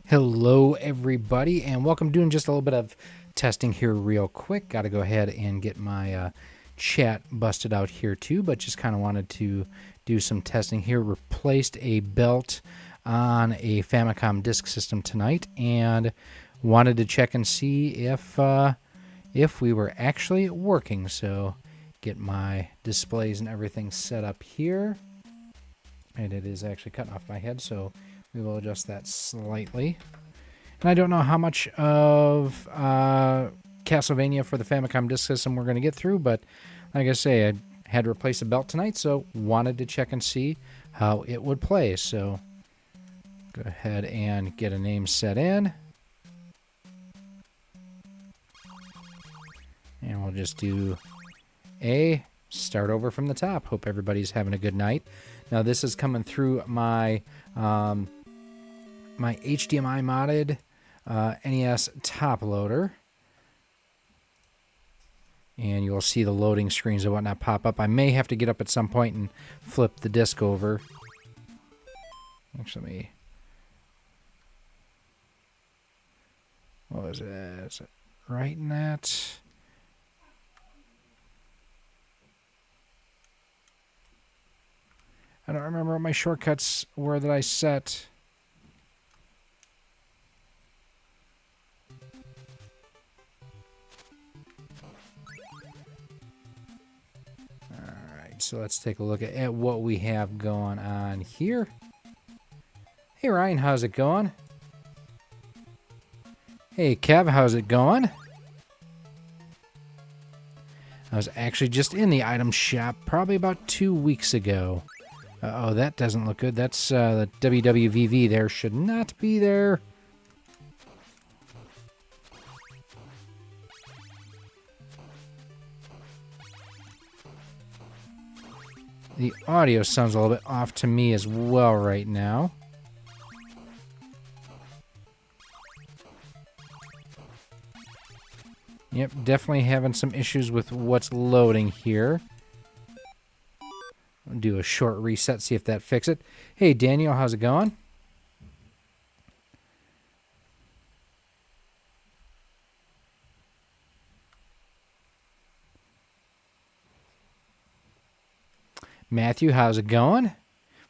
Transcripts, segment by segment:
Hello everybody and welcome. Doing just a little bit of testing here real quick. Got to go ahead and get my chat busted out here too, but just kind of wanted to do some testing here. Replaced a belt on a Famicom disk system tonight and wanted to check and see if we were actually working. So get my displays and everything set up here, and it is actually cutting off my head, so we will adjust that slightly. And I don't know how much of Castlevania for the Famicom disk system we're going to get through, but like I say, I had to replace a belt tonight, so wanted to check and see how it would play. So go ahead and get a name set in. And we'll just do A, start over from the top. Hope everybody's having a good night. Now this is coming through my my HDMI modded NES top loader, and you'll see the loading screens and whatnot pop up. I may have to get up at some point and flip the disc over. Actually, what was it? Is it right in that? I don't remember what my shortcuts were that I set. So let's take a look at what we have going on here. Hey Ryan, how's it going? Hey Kev, how's it going? I was actually just in the item shop probably about 2 weeks ago. Uh-oh, that doesn't look good. That's the WWVV there. Should not be there. The audio sounds a little bit off to me as well right now. Yep, definitely having some issues with what's loading here. I'll do a short reset, see if that fixes it. Hey Daniel, how's it going? Matthew, how's it going?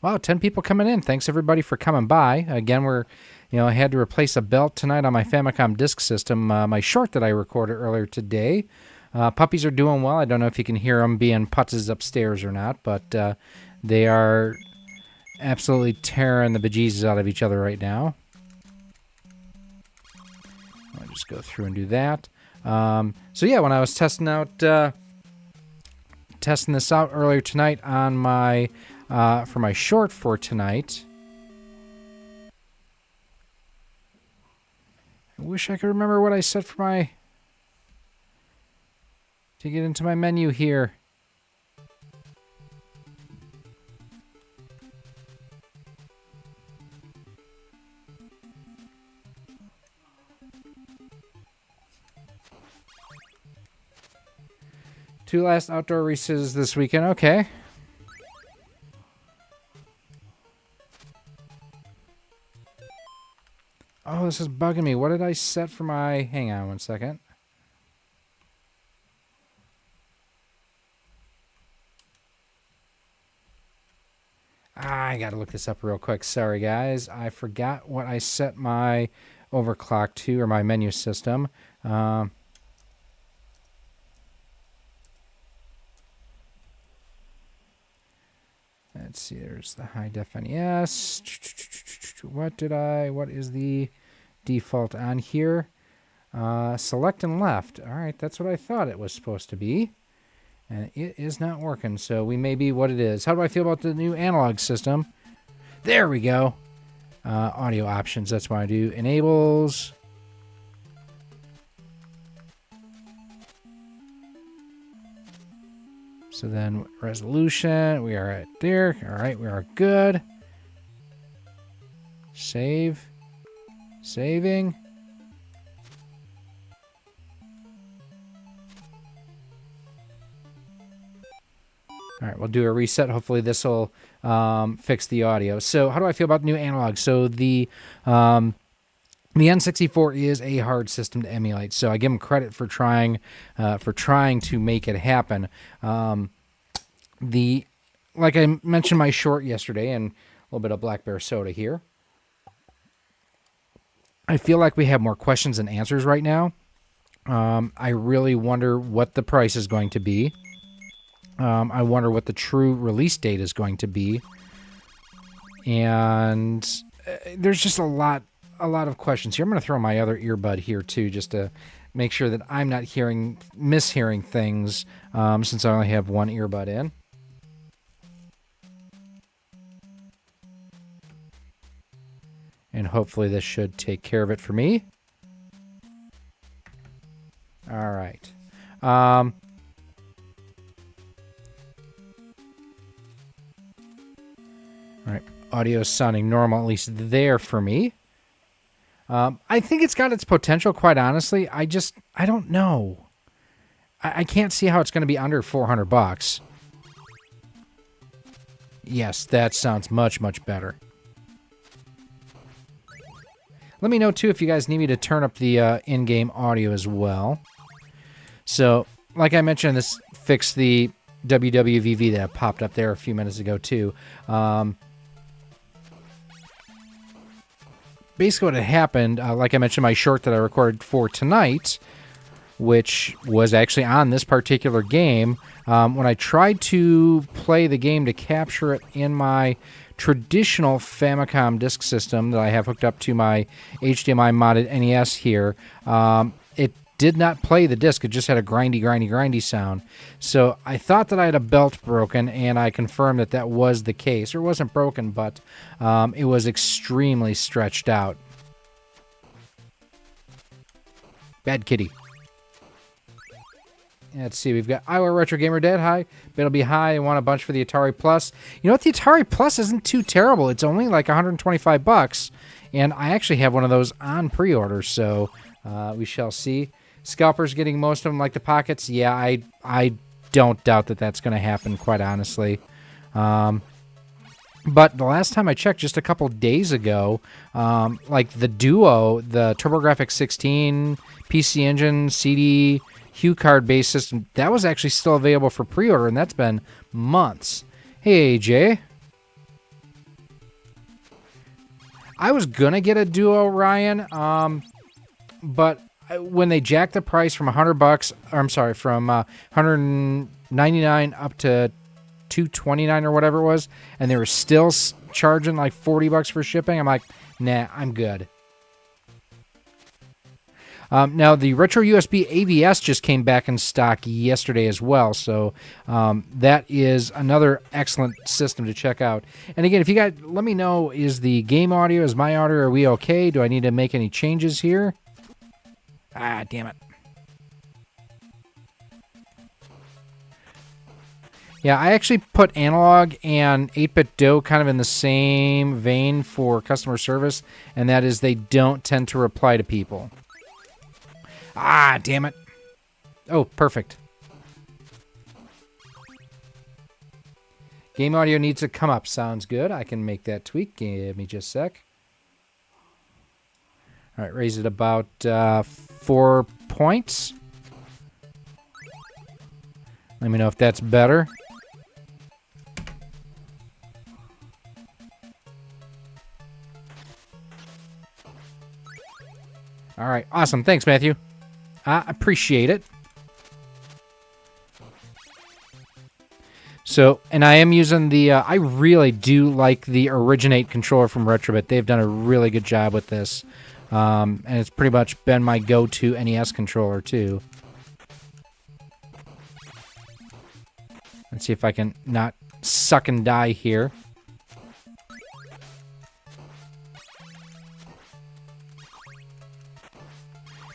Wow, 10 people coming in. Thanks everybody for coming by. Again, I had to replace a belt tonight on my Famicom disk system. My short that I recorded earlier today. Puppies are doing well. I don't know if you can hear them being putzes upstairs or not, but they are absolutely tearing the bejesus out of each other right now. I'll just go through and do that. So yeah, when I was testing this out earlier tonight on my for my short for tonight. I wish I could remember what I set for my to get into my menu here. Two last outdoor races this weekend. Okay. Oh, this is bugging me. What did I set for my... Hang on one second. I gotta look this up real quick. Sorry, guys. I forgot what I set my overclock to, or my menu system. Let's see, there's the high def NES. What is the default on here? Select and left. All right, that's what I thought it was supposed to be. And it is not working, so we may be what it is. How do I feel about the new analog system? There we go. Audio options, that's what I do. Enables. So then resolution, we are right there. All right, we are good. Save. Saving. All right, we'll do a reset. Hopefully this will fix the audio. So how do I feel about new analog? So the The N64 is a hard system to emulate, so I give them credit for trying to make it happen. Like I mentioned my short yesterday, and a little bit of Black Bear soda here. I feel like we have more questions than answers right now. I really wonder what the price is going to be. I wonder what the true release date is going to be. And there's just a lot of questions here. I'm going to throw my other earbud here too, just to make sure that I'm not mishearing things, since I only have one earbud in. And hopefully this should take care of it for me. All right. All right. Audio is sounding normal, at least there for me. I think it's got its potential, quite honestly. I don't know. I can't see how it's going to be under $400. Yes, that sounds much, much better. Let me know, too, if you guys need me to turn up the in-game audio as well. So, like I mentioned, this fixed the WWVV that popped up there a few minutes ago, too. Basically what had happened, like I mentioned, my short that I recorded for tonight, which was actually on this particular game, when I tried to play the game to capture it in my traditional Famicom disk system that I have hooked up to my HDMI modded NES here, it did not play the disc. It just had a grindy sound. So I thought that I had a belt broken, and I confirmed that that was the case. Or it wasn't broken, but it was extremely stretched out. Bad kitty. Let's see, we've got Iowa Retro Gamer Dead. Hi. But it'll be high. I want a bunch for the Atari Plus. You know what? The Atari Plus isn't too terrible. It's only like $125. And I actually have one of those on pre-order, so we shall see. Scalpers getting most of them like the pockets. Yeah, I don't doubt that that's going to happen, quite honestly. But the last time I checked, just a couple days ago, like the Duo, the TurboGrafx 16, PC Engine, CD, Hue card-based system, that was actually still available for pre-order, and that's been months. Hey, AJ. I was going to get a Duo, Ryan, but when they jacked the price from $100, or I'm sorry, from $199 up to $229 or whatever it was, and they were still charging like $40 for shipping, I'm like, nah, I'm good. Now, the Retro USB AVS just came back in stock yesterday as well, so that is another excellent system to check out. And again, if you guys, let me know, is the game audio, is my audio, are we okay? Do I need to make any changes here? Ah, damn it. Yeah, I actually put analog and 8-bit DOE kind of in the same vein for customer service, and that is they don't tend to reply to people. Ah, damn it. Oh, perfect. Game audio needs to come up. Sounds good. I can make that tweak. Give me just a sec. All right, raise it about 4 points. Let me know if that's better. All right, awesome. Thanks, Matthew. I appreciate it. So, and I am using the, I really do like the Originate controller from Retrobit. They've done a really good job with this. And it's pretty much been my go-to NES controller, too. Let's see if I can not suck and die here.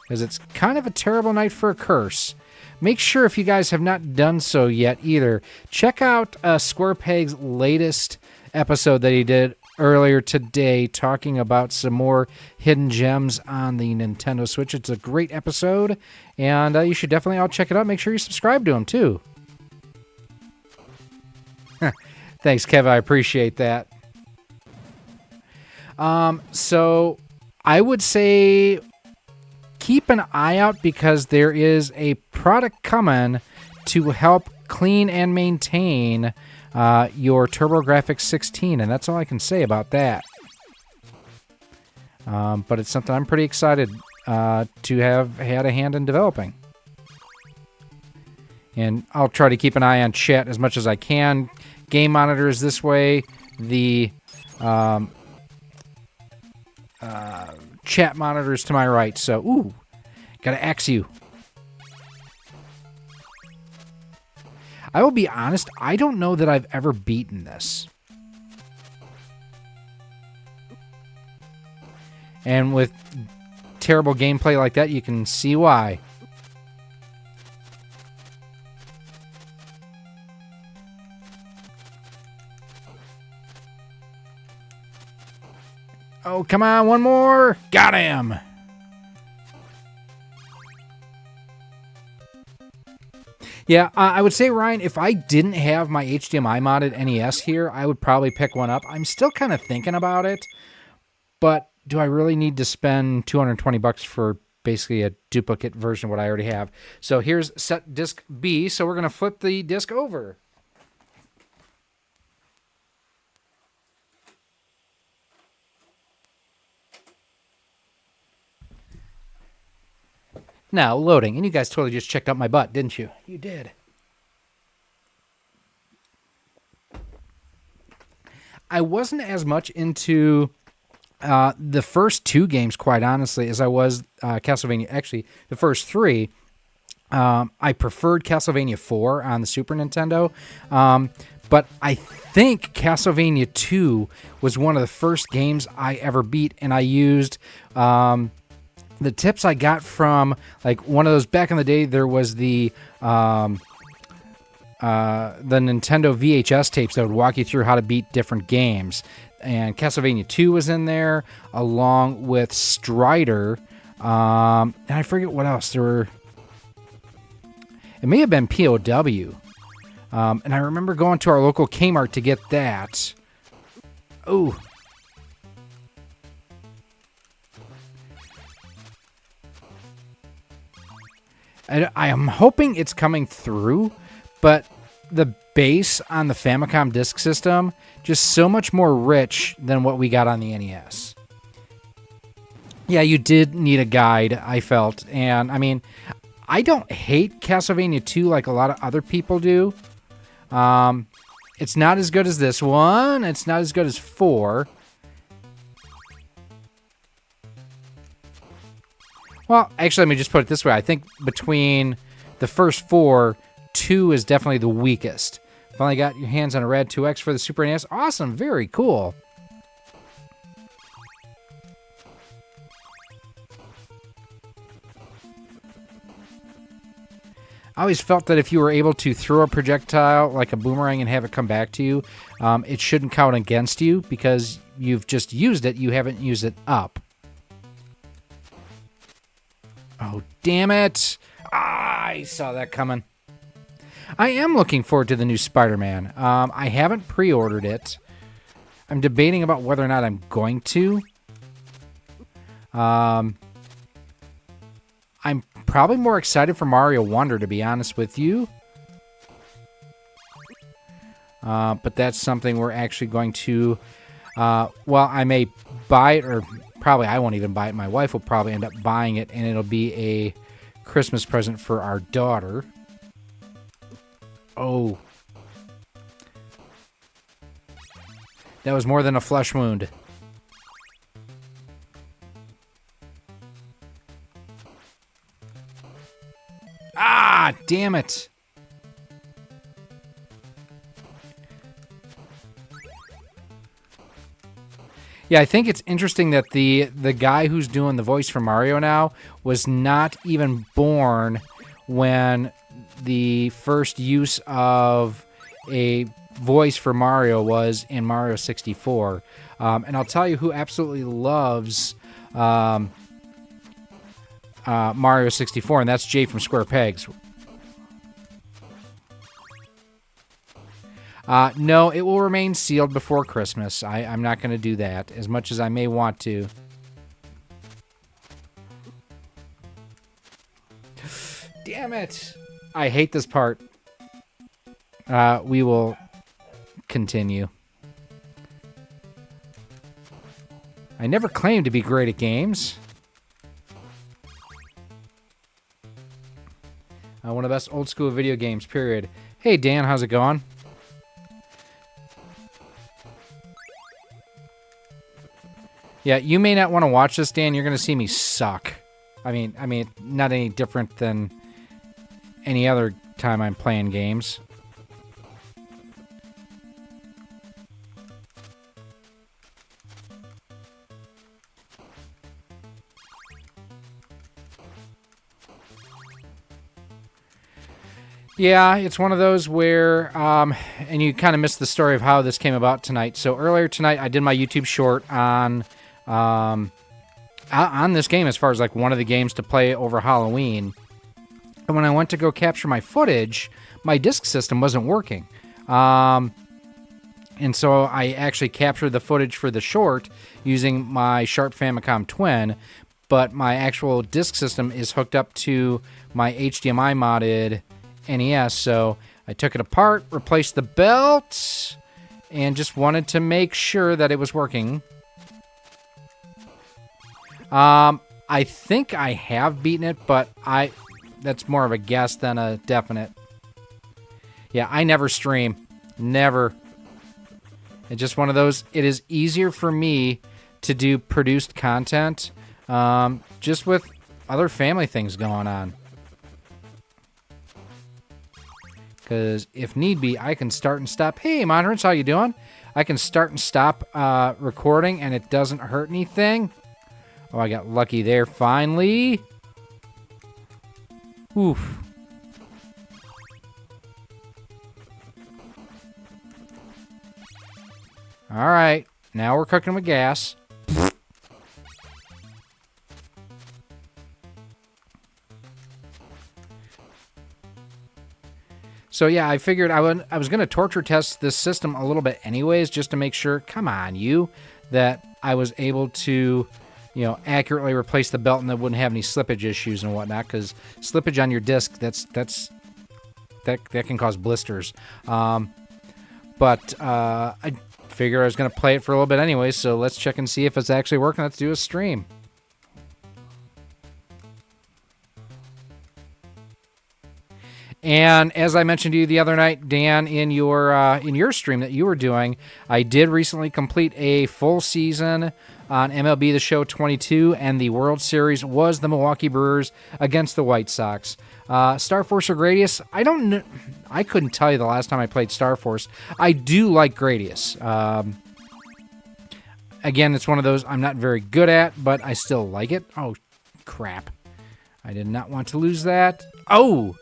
Because it's kind of a terrible night for a curse. Make sure, if you guys have not done so yet either, check out SquarePeg's latest episode that he did earlier today, talking about some more hidden gems on the Nintendo Switch. It's a great episode, and you should definitely all check it out. Make sure you subscribe to him, too. Thanks, Kev. I appreciate that. So I would say keep an eye out because there is a product coming to help clean and maintain your TurboGrafx 16, and that's all I can say about that. But it's something I'm pretty excited to have had a hand in developing. And I'll try to keep an eye on chat as much as I can. Game monitor is this way. The chat monitor is to my right. So, ooh, gotta axe you. I will be honest, I don't know that I've ever beaten this. And with terrible gameplay like that, you can see why. Oh, come on, one more. Got him. Yeah, I would say, Ryan, if I didn't have my HDMI modded NES here, I would probably pick one up. I'm still kind of thinking about it, but do I really need to spend $220 for basically a duplicate version of what I already have? So here's set disc B, so we're going to flip the disc over. Now, loading. And you guys totally just checked out my butt, didn't you? You did. I wasn't as much into the first two games, quite honestly, as I was Castlevania. Actually, the first three. I preferred Castlevania 4 on the Super Nintendo. But I think Castlevania 2 was one of the first games I ever beat, and I used the tips I got from, like, one of those back in the day. There was the Nintendo VHS tapes that would walk you through how to beat different games, and Castlevania 2 was in there along with Strider, and I forget what else there were. It may have been POW, and I remember going to our local Kmart to get that. Oh. I am hoping it's coming through, but the bass on the Famicom disk system, just so much more rich than what we got on the NES. Yeah, you did need a guide, I felt. And, I mean, I don't hate Castlevania 2 like a lot of other people do. It's not as good as this one. It's not as good as 4. Well, actually, let me just put it this way. I think between the first 4, 2 is definitely the weakest. Finally got your hands on a Rad 2X for the Super NES. Awesome. Very cool. I always felt that if you were able to throw a projectile like a boomerang and have it come back to you, it shouldn't count against you because you've just used it. You haven't used it up. Oh, damn it. I saw that coming. I am looking forward to the new Spider-Man. I haven't pre-ordered it. I'm debating about whether or not I'm going to. I'm probably more excited for Mario Wonder, to be honest with you. But that's something we're actually going to... well, I may buy it, or probably I won't even buy it. My wife will probably end up buying it, and it'll be a Christmas present for our daughter. Oh. That was more than a flesh wound. Ah, damn it. Yeah, I think it's interesting that the guy who's doing the voice for Mario now was not even born when the first use of a voice for Mario was in Mario 64. And I'll tell you who absolutely loves Mario 64, and that's Jay from Square Pegs. No, it will remain sealed before Christmas. I'm not going to do that, as much as I may want to. Damn it. I hate this part. We will continue. I never claimed to be great at games. One of the best old school video games, period. Hey, Dan, how's it going? Yeah, you may not want to watch this, Dan. You're going to see me suck. I mean, not any different than any other time I'm playing games. Yeah, it's one of those where, and you kind of missed the story of how this came about tonight. So earlier tonight, I did my YouTube short on this game as far as like one of the games to play over Halloween. And when I went to go capture my footage, my disk system wasn't working. And so I actually captured the footage for the short using my Sharp Famicom Twin, but my actual disk system is hooked up to my HDMI modded NES. So I took it apart, replaced the belt, and just wanted to make sure that it was working. I think I have beaten it, but that's more of a guess than a definite. Yeah, I never stream. Never. It's just one of those, it is easier for me to do produced content, just with other family things going on. Because if need be, I can start and stop. Hey, Monrance, how you doing? I can start and stop recording, and it doesn't hurt anything. Oh, I got lucky there, finally. Oof. All right, now we're cooking with gas. So yeah, I figured I was going to torture test this system a little bit anyways, just to make sure, come on, that I was able to, accurately replace the belt and that wouldn't have any slippage issues and whatnot, because slippage on your disc, that can cause blisters. But I figure I was going to play it for a little bit anyway, so let's check and see if it's actually working. Let's do a stream. And as I mentioned to you the other night, Dan, in your stream that you were doing, I did recently complete a full season on MLB The Show 22, and the World Series was the Milwaukee Brewers against the White Sox. Star Force or Gradius? I don't know. I couldn't tell you the last time I played Star Force. I do like Gradius. Again, it's one of those I'm not very good at, but I still like it. Oh, crap. I did not want to lose that. Oh!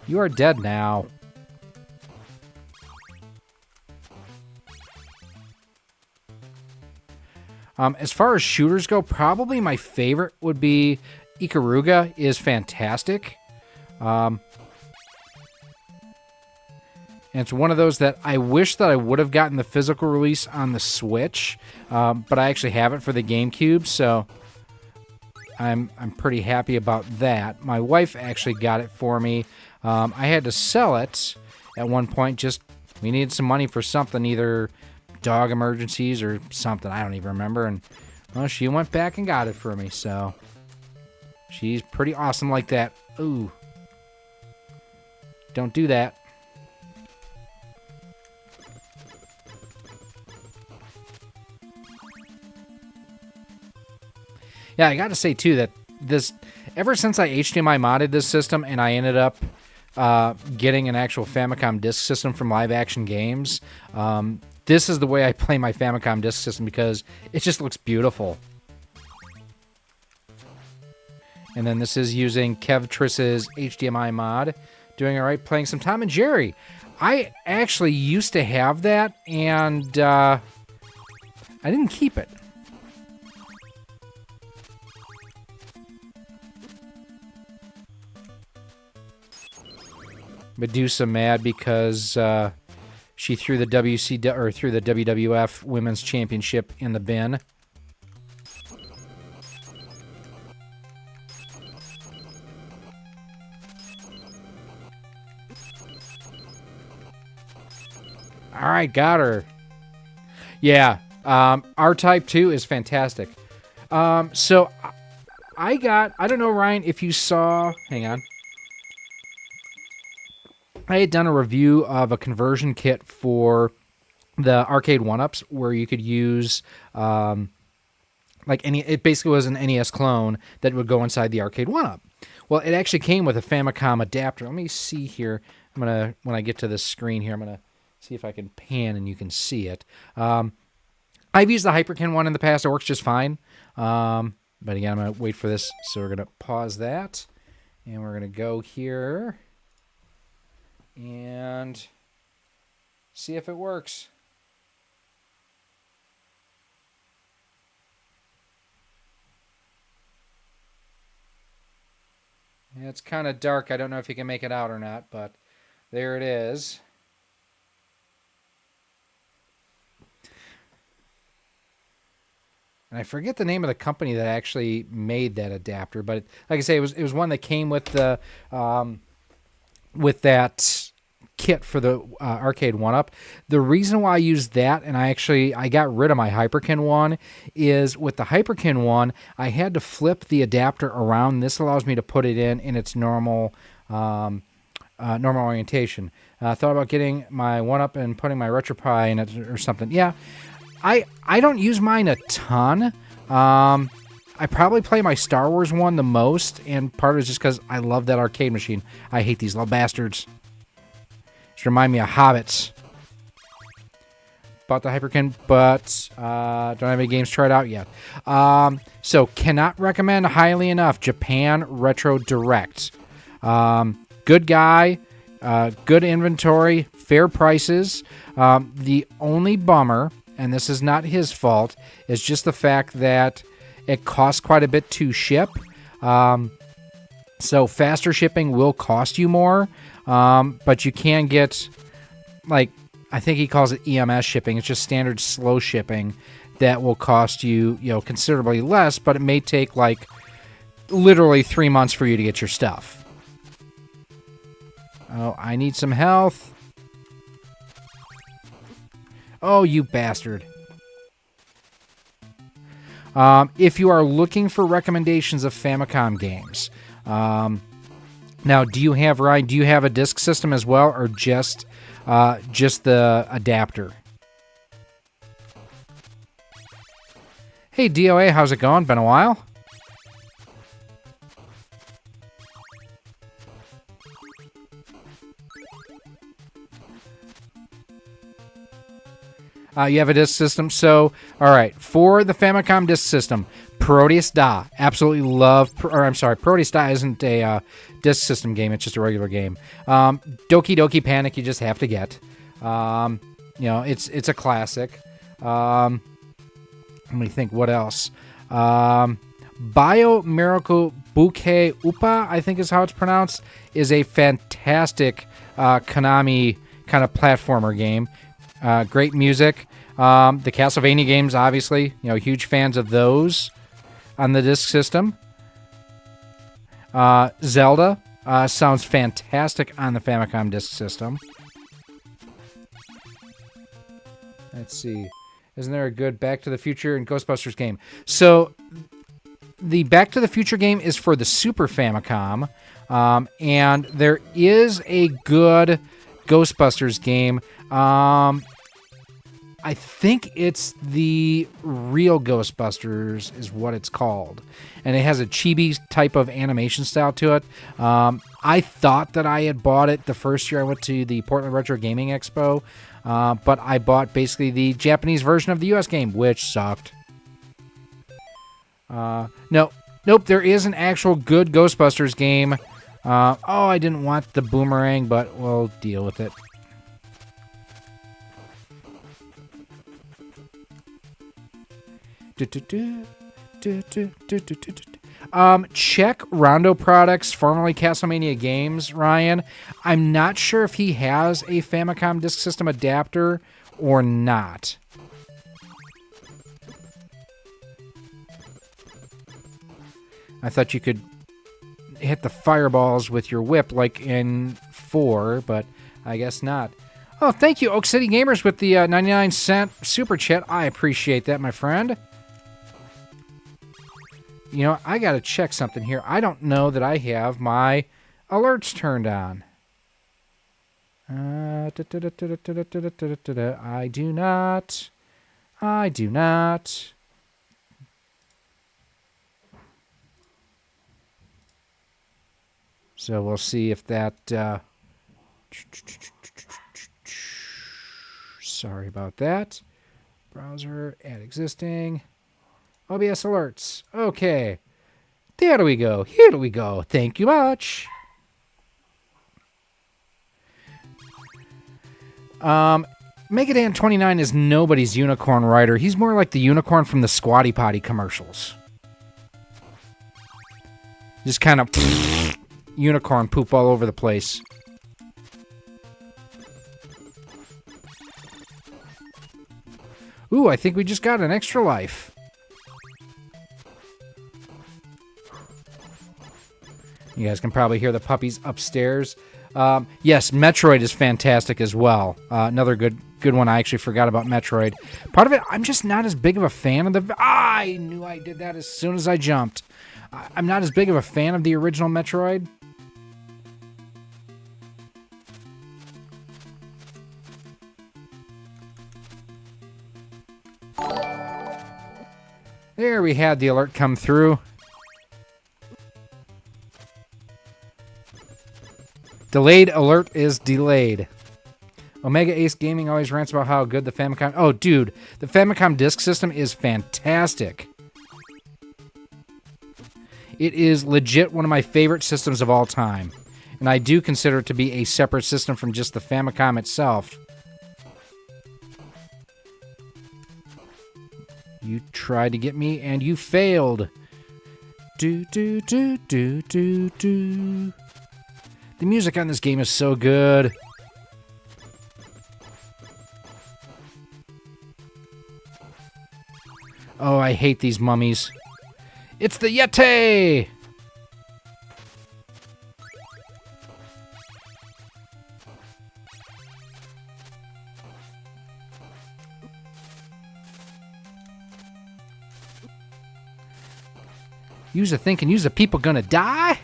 You are dead now. As far as shooters go, probably my favorite would be Ikaruga is fantastic. And it's one of those that I wish that I would have gotten the physical release on the Switch, but I actually have it for the GameCube, so I'm pretty happy about that. My wife actually got it for me. I had to sell it at one point. We needed some money for something, either dog emergencies or something. I don't even remember. And well, she went back and got it for me. So she's pretty awesome like that. Ooh, don't do that. Yeah, I got to say too that ever since I HDMI modded this system and I ended up getting an actual Famicom disk system from Live Action Games, this is the way I play my Famicom disk system because it just looks beautiful. And then this is using Kev Triss's HDMI mod. Doing all right, playing some Tom and Jerry. I actually used to have that, and I didn't keep it. Medusa mad because she threw the WWF Women's Championship in the bin. All right, got her. Yeah, R-Type 2 is fantastic. So I don't know, Ryan, if you saw, hang on. I had done a review of a conversion kit for the arcade 1-ups where you could use, it basically was an NES clone that would go inside the arcade 1-up. Well, it actually came with a Famicom adapter. Let me see here. When I get to this screen here, I'm going to see if I can pan and you can see it. I've used the Hyperkin one in the past. It works just fine. But again, I'm going to wait for this. So we're going to pause that. And we're going to go here. And see if it works. Yeah, it's kind of dark. I don't know if you can make it out or not, but there it is. And I forget the name of the company that actually made that adapter, but like I say, it was one that came with the with that kit for the arcade 1-up. The reason why I used that, and I got rid of my Hyperkin one, is with the Hyperkin one, I had to flip the adapter around. This allows me to put it in its normal normal orientation. Thought about getting my 1-up and putting my RetroPie in it or something. Yeah, I don't use mine a ton. I probably play my Star Wars one the most, and part of it is just because I love that arcade machine. I hate these little bastards. Just remind me of hobbits. Bought the Hyperkin, but don't have any games tried out yet. So cannot recommend highly enough Japan Retro Direct. Good guy, good inventory, fair prices. The only bummer, and this is not his fault, is just the fact that it costs quite a bit to ship. So faster shipping will cost you more, but you can get, like, I think he calls it EMS shipping. It's just standard slow shipping that will cost you, considerably less, but it may take like literally 3 months for you to get your stuff. Oh, I need some health. Oh, you bastard. If you are looking for recommendations of Famicom games, now, do you have a disc system as well, or just the adapter? Hey, DOA, how's it going? Been a while? You have a disc system. So, all right, for the Famicom disc system, Proteus Da. Absolutely love, Proteus Da isn't a disc system game. It's just a regular game. Doki Doki Panic, you just have to get. It's a classic. Let me think, what else? Bio Miracle Bouquet Upa, I think is how it's pronounced, is a fantastic Konami kind of platformer game. Great music. The Castlevania games, obviously, huge fans of those on the disc system. Zelda sounds fantastic on the Famicom disc system. Let's see. Isn't there a good Back to the Future and Ghostbusters game? So the Back to the Future game is for the Super Famicom, and there is a good Ghostbusters game. I think it's the Real Ghostbusters is what it's called. And it has a chibi type of animation style to it. I thought that I had bought it the first year I went to the Portland Retro Gaming Expo. But I bought basically the Japanese version of the US game, which sucked. Nope, there is an actual good Ghostbusters game. I didn't want the boomerang, but we'll deal with it. Check Rondo Products, formerly Castlevania Games, Ryan. I'm not sure if he has a Famicom Disk System adapter or not. I thought you could hit the fireballs with your whip like in 4, but I guess not. Oh, thank you, Oak City Gamers, with the 99-cent super chat. I appreciate that, my friend. You know, I got to check something here. I don't know that I have my alerts turned on. I do not. I do not. So we'll see if that... Sorry about that. Browser, add existing. OBS alerts. Okay. There we go. Here we go. Thank you much. Megadan 29 is nobody's unicorn rider. He's more like the unicorn from the Squatty Potty commercials. Just kind of unicorn poop all over the place. Ooh, I think we just got an extra life. You guys can probably hear the puppies upstairs. Yes, Metroid is fantastic as well. Another good one. I actually forgot about Metroid. Part of it, I'm just not as big of a fan of the... I knew I did that as soon as I jumped. I'm not as big of a fan of the original Metroid. There we had the alert come through. Delayed alert is delayed. Omega Ace Gaming always rants about how good the Famicom... Oh, dude, the Famicom disk system is fantastic. It is legit one of my favorite systems of all time. And I do consider it to be a separate system from just the Famicom itself. You tried to get me, and you failed. Do. The music on this game is so good. Oh, I hate these mummies. It's the Yeti! Use a thinking, use a people gonna die?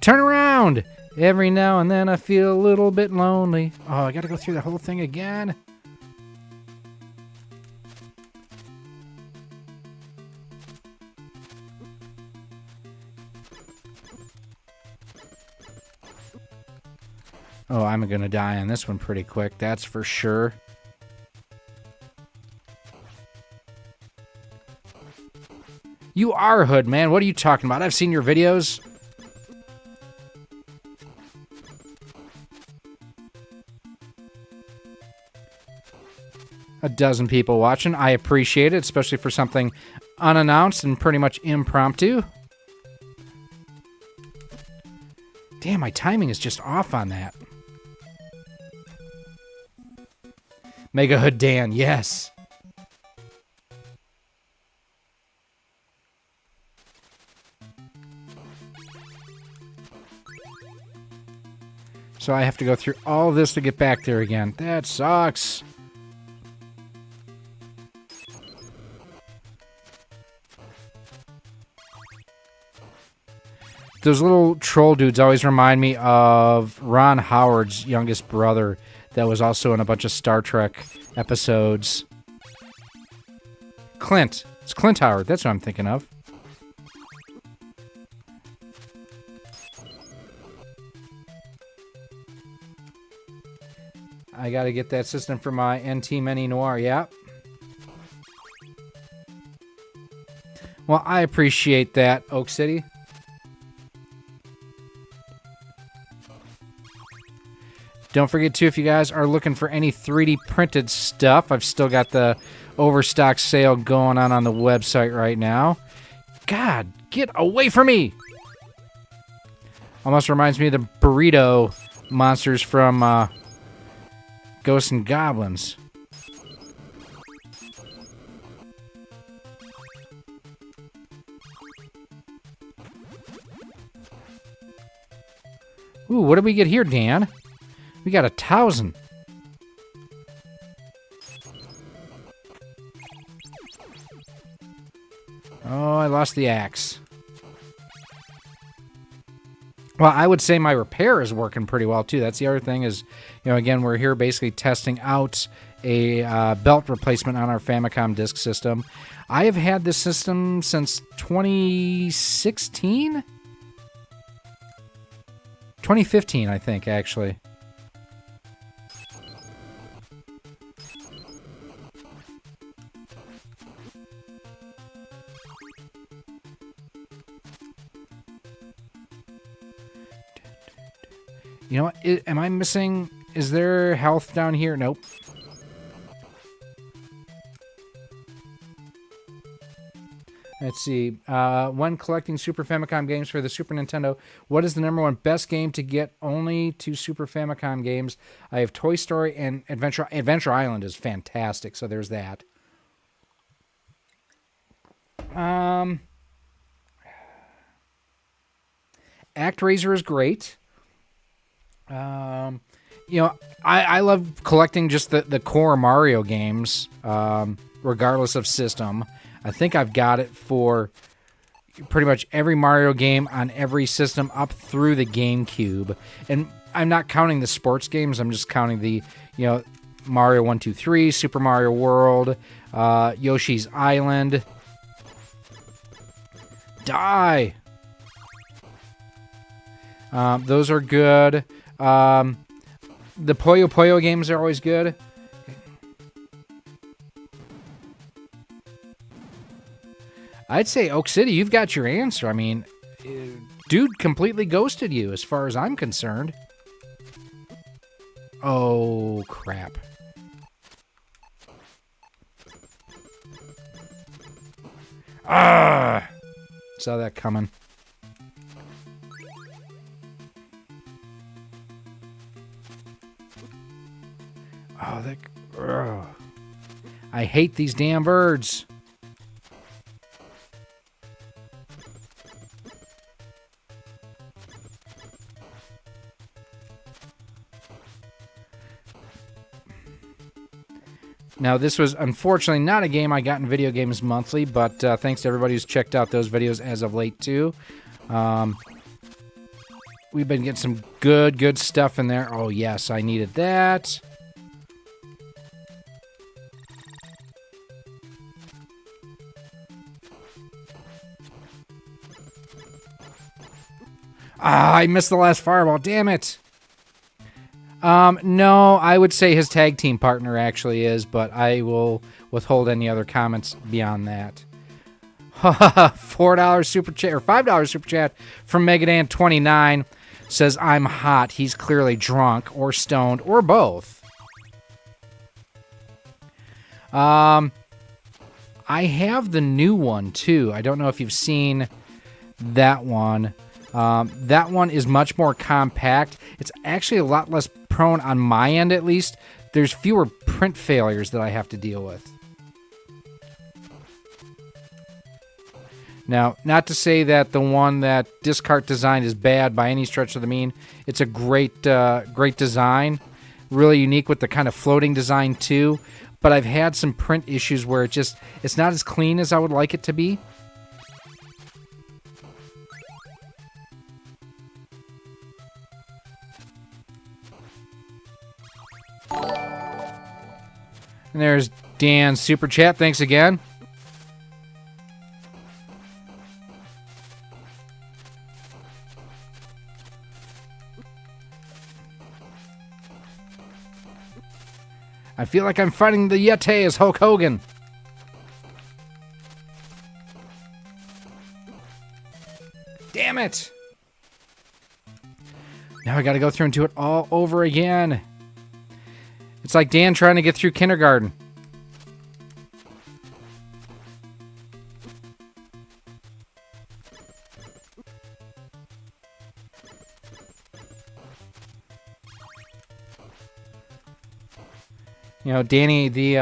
Turn around! Every now and then I feel a little bit lonely. Oh, I gotta go through the whole thing again? Oh, I'm gonna die on this one pretty quick, that's for sure. You are Hood, man. What are you talking about? I've seen your videos. A dozen people watching. I appreciate it, especially for something unannounced and pretty much impromptu. Damn, my timing is just off on that. Mega Hood Dan, yes. So I have to go through all this to get back there again. That sucks. Those little troll dudes always remind me of Ron Howard's youngest brother that was also in a bunch of Star Trek episodes. Clint. It's Clint Howard. That's what I'm thinking of. I gotta get that system for my NT Mini Noir, yeah. Well, I appreciate that, Oak City. Don't forget, too, if you guys are looking for any 3D printed stuff, I've still got the overstock sale going on the website right now. God, get away from me! Almost reminds me of the burrito monsters from Ghosts and Goblins. Ooh, what did we get here, Dan? We got 1,000. Oh, I lost the axe. Well, I would say my repair is working pretty well, too. That's the other thing is, you know, again, we're here basically testing out a belt replacement on our Famicom disk system. I have had this system since 2016? 2015, I think, actually. You know what? Am I missing... Is there health down here? Nope. Let's see. When collecting Super Famicom games for the Super Nintendo, what is the #1 best game to get only to Super Famicom games? I have Toy Story and Adventure Island is fantastic, so there's that. ActRaiser is great. You know, I love collecting just the core Mario games, regardless of system. I think I've got it for pretty much every Mario game on every system up through the GameCube. And I'm not counting the sports games. I'm just counting the, you know, Mario 1, 2, 3, Super Mario World, Yoshi's Island. Die! Those are good. The Puyo Puyo games are always good. I'd say Oak City, you've got your answer. I mean, dude completely ghosted you as far as I'm concerned. Oh, crap. Ah! Saw that coming. Oh, that... Ugh. I hate these damn birds. Now, this was unfortunately not a game I got in Video Games Monthly, but thanks to everybody who's checked out those videos as of late, too. We've been getting some good stuff in there. Oh, yes, I needed that. Ah, I missed the last fireball. Damn it. No, I would say his tag team partner actually is, but I will withhold any other comments beyond that. $4 super chat, or $5 super chat from Megadan29 says, I'm hot. He's clearly drunk or stoned or both. I have the new one too. I don't know if you've seen that one. That one is much more compact. It's actually a lot less prone on my end, at least. There's fewer print failures that I have to deal with. Now, not to say that the one that Discart designed is bad by any stretch of the mean. It's a great design. Really unique with the kind of floating design, too. But I've had some print issues where it's not as clean as I would like it to be. And there's Dan's super chat. Thanks again. I feel like I'm fighting the Yeti as Hulk Hogan. Damn it. Now I gotta go through and do it all over again. It's like Dan trying to get through kindergarten. You know, Danny,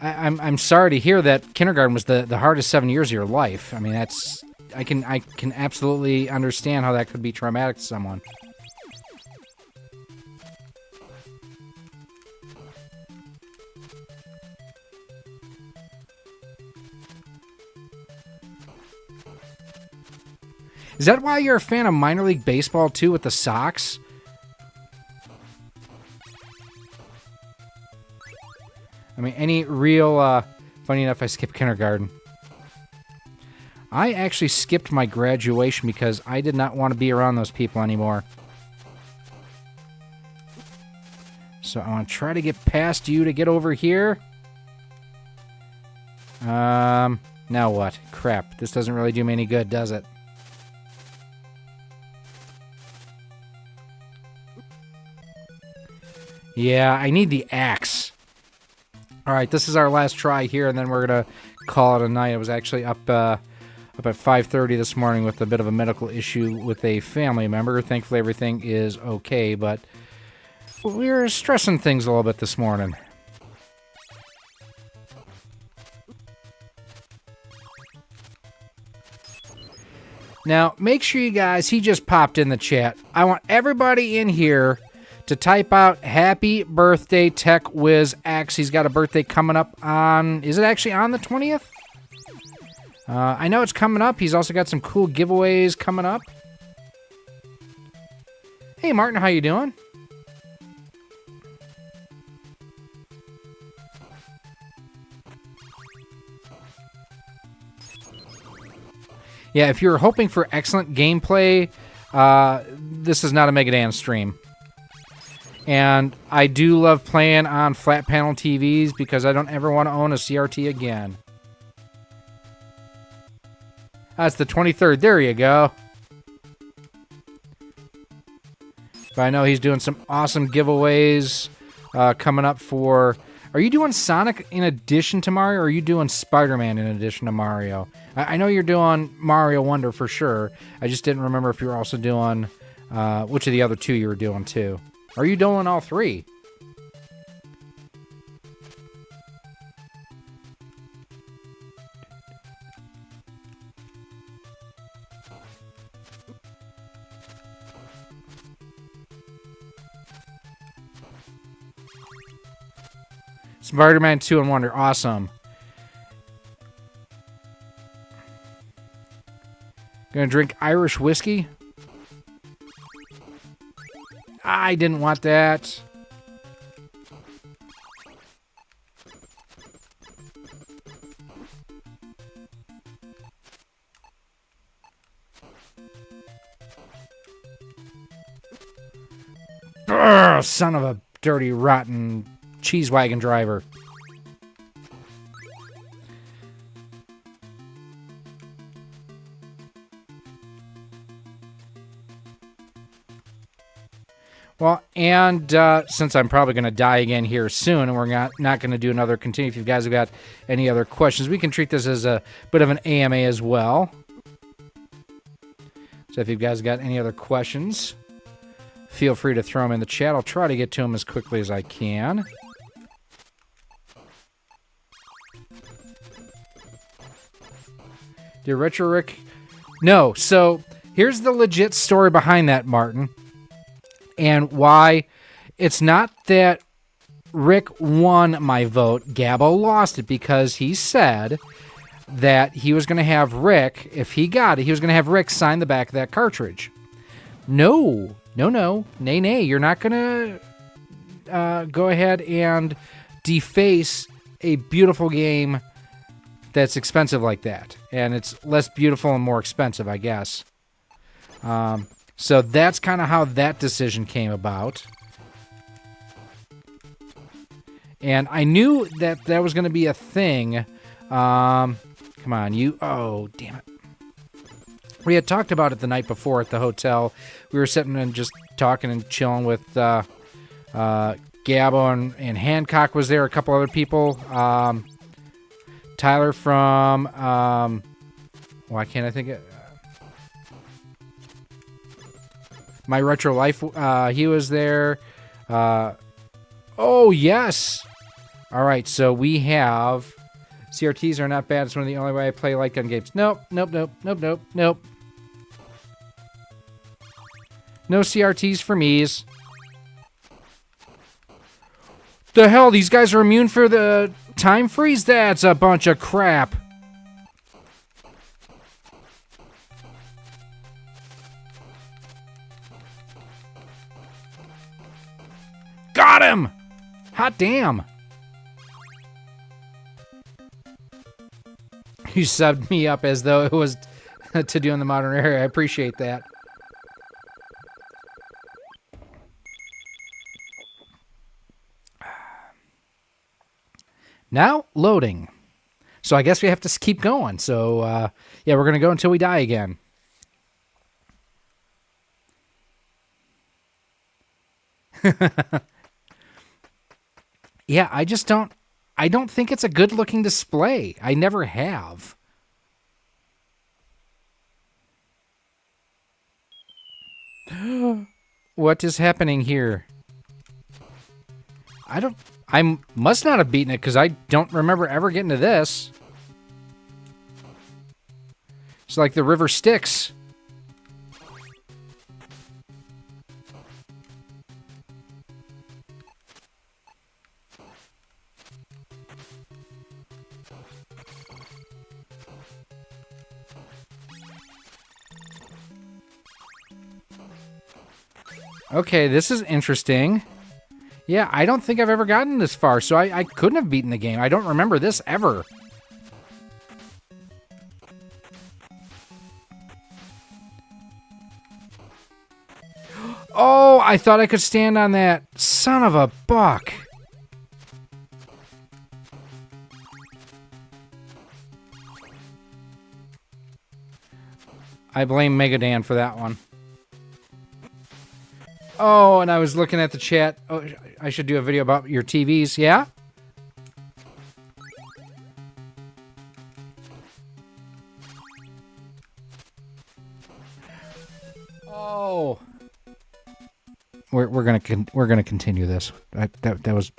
I'm sorry to hear that kindergarten was the hardest 7 years of your life. I mean, that's I can absolutely understand how that could be traumatic to someone. Is that why you're a fan of minor league baseball too, with the Sox? I mean, any real, funny enough, I skipped kindergarten. I actually skipped my graduation because I did not want to be around those people anymore. So I want to try to get past you to get over here. Now what? Crap, this doesn't really do me any good, does it? Yeah, I need the axe. Alright, this is our last try here, and then we're going to call it a night. I was actually up at 5:30 this morning with a bit of a medical issue with a family member. Thankfully, everything is okay, but we're stressing things a little bit this morning. Now, make sure you guys, he just popped in the chat. I want everybody in here to type out Happy Birthday Tech Wiz X. He's got a birthday coming up on... Is it actually on the 20th? I know it's coming up. He's also got some cool giveaways coming up. Hey, Martin, how you doing? Yeah, if you're hoping for excellent gameplay, this is not a Mega Dan stream. And I do love playing on flat panel TVs because I don't ever want to own a CRT again. That's the 23rd. There you go. But I know he's doing some awesome giveaways coming up for... Are you doing Sonic in addition to Mario, or are you doing Spider-Man in addition to Mario? I know you're doing Mario Wonder for sure. I just didn't remember if you were also doing... which of the other two you were doing, too. Are you doing all three? Spider-Man 2 and Wonder. Awesome. Gonna drink Irish whiskey? I didn't want that. Brr, son of a dirty, rotten cheese wagon driver. Well, and since I'm probably going to die again here soon, and we're not going to do another continue, if you guys have got any other questions, we can treat this as a bit of an AMA as well. So if you guys got any other questions, feel free to throw them in the chat. I'll try to get to them as quickly as I can. Dear Retro Rick, no. So here's the legit story behind that, Martin. And why it's not that Rick won my vote. Gabbo lost it because he said that he was going to have Rick, if he got it, he was going to have Rick sign the back of that cartridge. No. Nay. You're not going to go ahead and deface a beautiful game that's expensive like that. And it's less beautiful and more expensive, I guess. So that's kind of how that decision came about. And I knew that that was going to be a thing. Come on, you... Oh, damn it. We had talked about it the night before at the hotel. We were sitting and just talking and chilling with Gabbo and Hancock was there. A couple other people. Tyler from... why can't I think of... My Retro Life, he was there. Oh, yes. All right, so we have CRTs are not bad. It's one of the only way I play light gun games. Nope, nope, nope, nope, nope, nope. No CRTs for me's. The hell, these guys are immune for the time freeze? That's a bunch of crap. Got him! Hot damn. You subbed me up as though it was to do in the modern era. I appreciate that. Now, loading. So I guess we have to keep going. So, yeah, we're going to go until we die again. Yeah, I don't think it's a good-looking display. I never have. What is happening here? I must not have beaten it because I don't remember ever getting to this. It's like the river Styx. Okay, this is interesting. Yeah, I don't think I've ever gotten this far, so I couldn't have beaten the game. I don't remember this ever. Oh, I thought I could stand on that. Son of a buck. I blame Megadan for that one. Oh, and I was looking at the chat. Oh, I should do a video about your TVs, yeah? Oh. We're gonna continue this. That was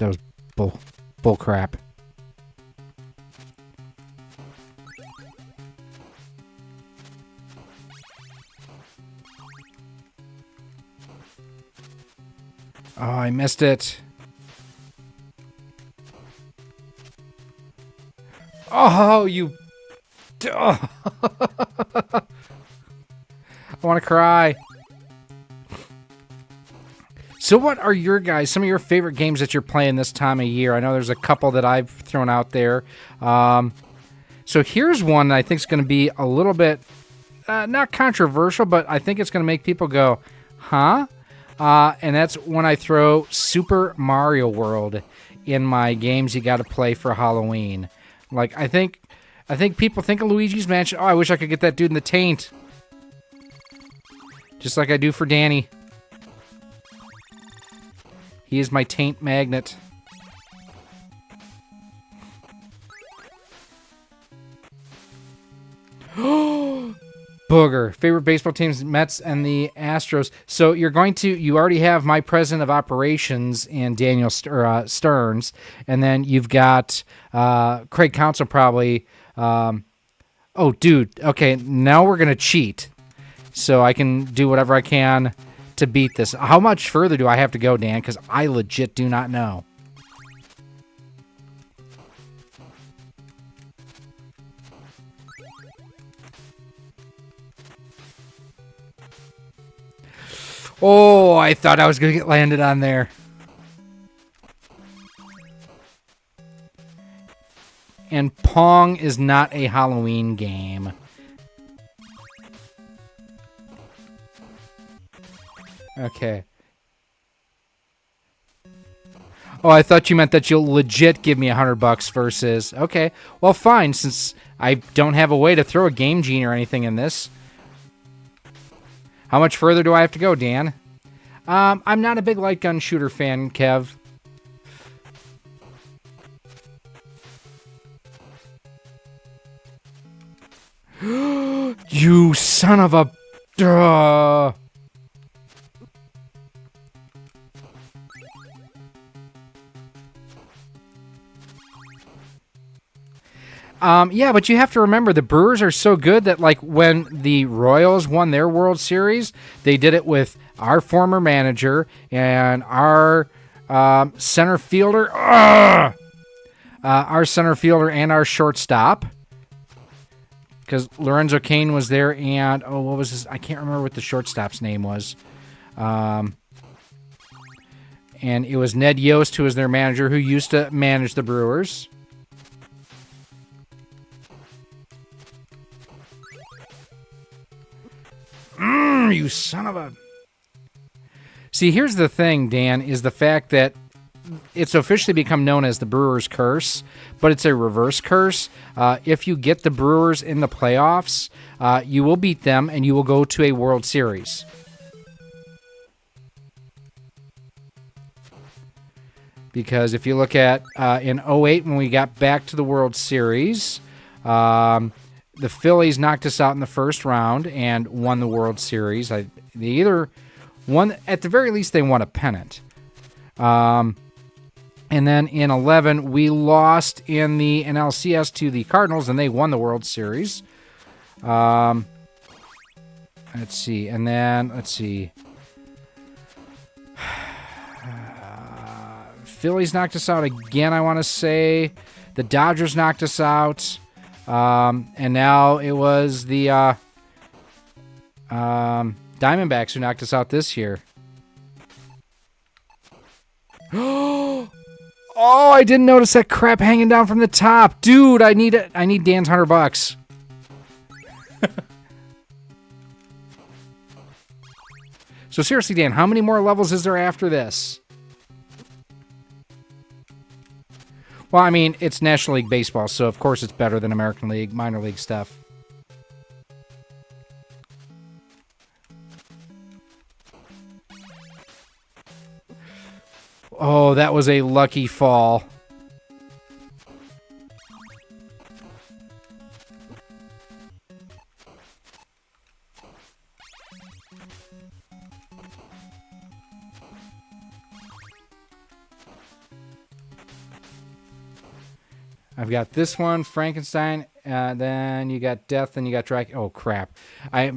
bull crap. Oh, I missed it. Oh, you... Oh. I want to cry. So what are some of your favorite games that you're playing this time of year? I know there's a couple that I've thrown out there. So here's one that I think is going to be a little bit, not controversial, but I think it's going to make people go, huh? And that's when I throw Super Mario World in my games you got to play for Halloween. Like, I think people think of Luigi's Mansion. Oh, I wish I could get that dude in the taint. Just like I do for Danny. He is my taint magnet. Booger. Favorite baseball teams, Mets and the Astros. So you already have my president of operations in Daniel Stearns, and then you've got Craig Counsell probably. Oh, dude. Okay, now we're going to cheat. So I can do whatever I can to beat this. How much further do I have to go, Dan? Because I legit do not know. Oh, I thought I was going to get landed on there. And Pong is not a Halloween game. Okay. Oh, I thought you meant that you'll legit give me $100 versus... Okay, well, fine, since I don't have a way to throw a Game Genie or anything in this. How much further do I have to go, Dan? I'm not a big light gun shooter fan, Kev. You son of a... Yeah, but you have to remember the Brewers are so good that like when the Royals won their World Series, they did it with our former manager and our center fielder, our center fielder and our shortstop. Because Lorenzo Cain was there, and what was his? I can't remember what the shortstop's name was. And it was Ned Yost, who was their manager, who used to manage the Brewers. You son of a... See, here's the thing, Dan, is the fact that it's officially become known as the Brewers Curse, but it's a reverse curse. If you get the Brewers in the playoffs, you will beat them and you will go to a World Series. Because if you look at in 2008 when we got back to the World Series, the Phillies knocked us out in the first round and won the World Series. They either won, at the very least, they won a pennant. And then in 2011, we lost in the NLCS to the Cardinals, and they won the World Series. Let's see. And then, let's see. Phillies knocked us out again, I want to say. The Dodgers knocked us out. And now it was the Diamondbacks who knocked us out this year. Oh, I didn't notice that crap hanging down from the top. Dude, I need it. I need Dan's $100. So seriously, Dan, how many more levels is there after this? Well, I mean, it's National League Baseball, so of course it's better than American League, minor league stuff. Oh, that was a lucky fall. I've got this one, Frankenstein, then you got Death, and you got Dracula. Oh, crap. I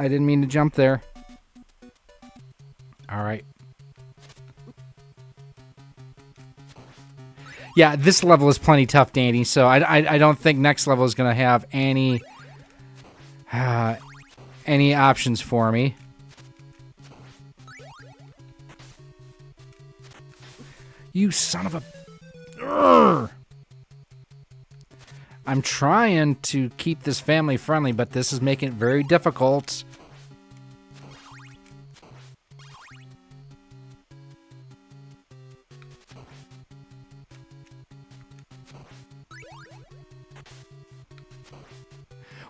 didn't mean to jump there. All right. Yeah, this level is plenty tough, Danny, so I don't think next level is going to have any options for me. You son of a... Urgh. I'm trying to keep this family friendly, but this is making it very difficult.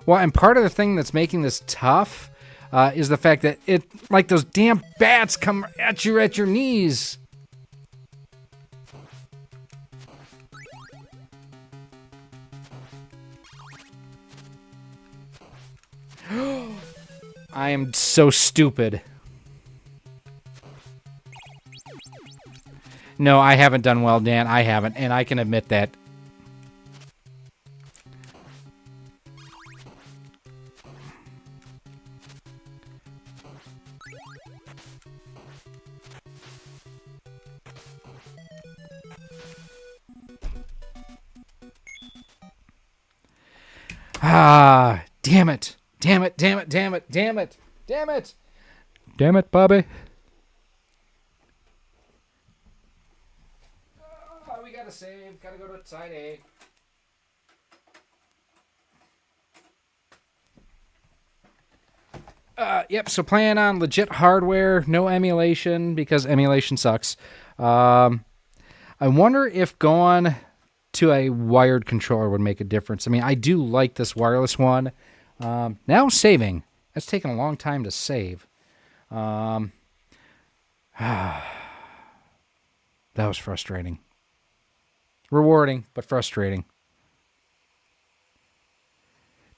Well, and part of the thing that's making this tough is the fact that it, like those damn bats come at you at your knees. I am so stupid. No, I haven't done well, Dan. I haven't, and I can admit that. Ah, damn it. Damn it, damn it, damn it, damn it, damn it. Damn it, Bobby. Oh, we gotta save. Gotta go to side A. Yep, so playing on legit hardware, no emulation, because emulation sucks. I wonder if going to a wired controller would make a difference. I mean, I do like this wireless one. Now saving. That's taken a long time to save. That was frustrating. Rewarding, but frustrating.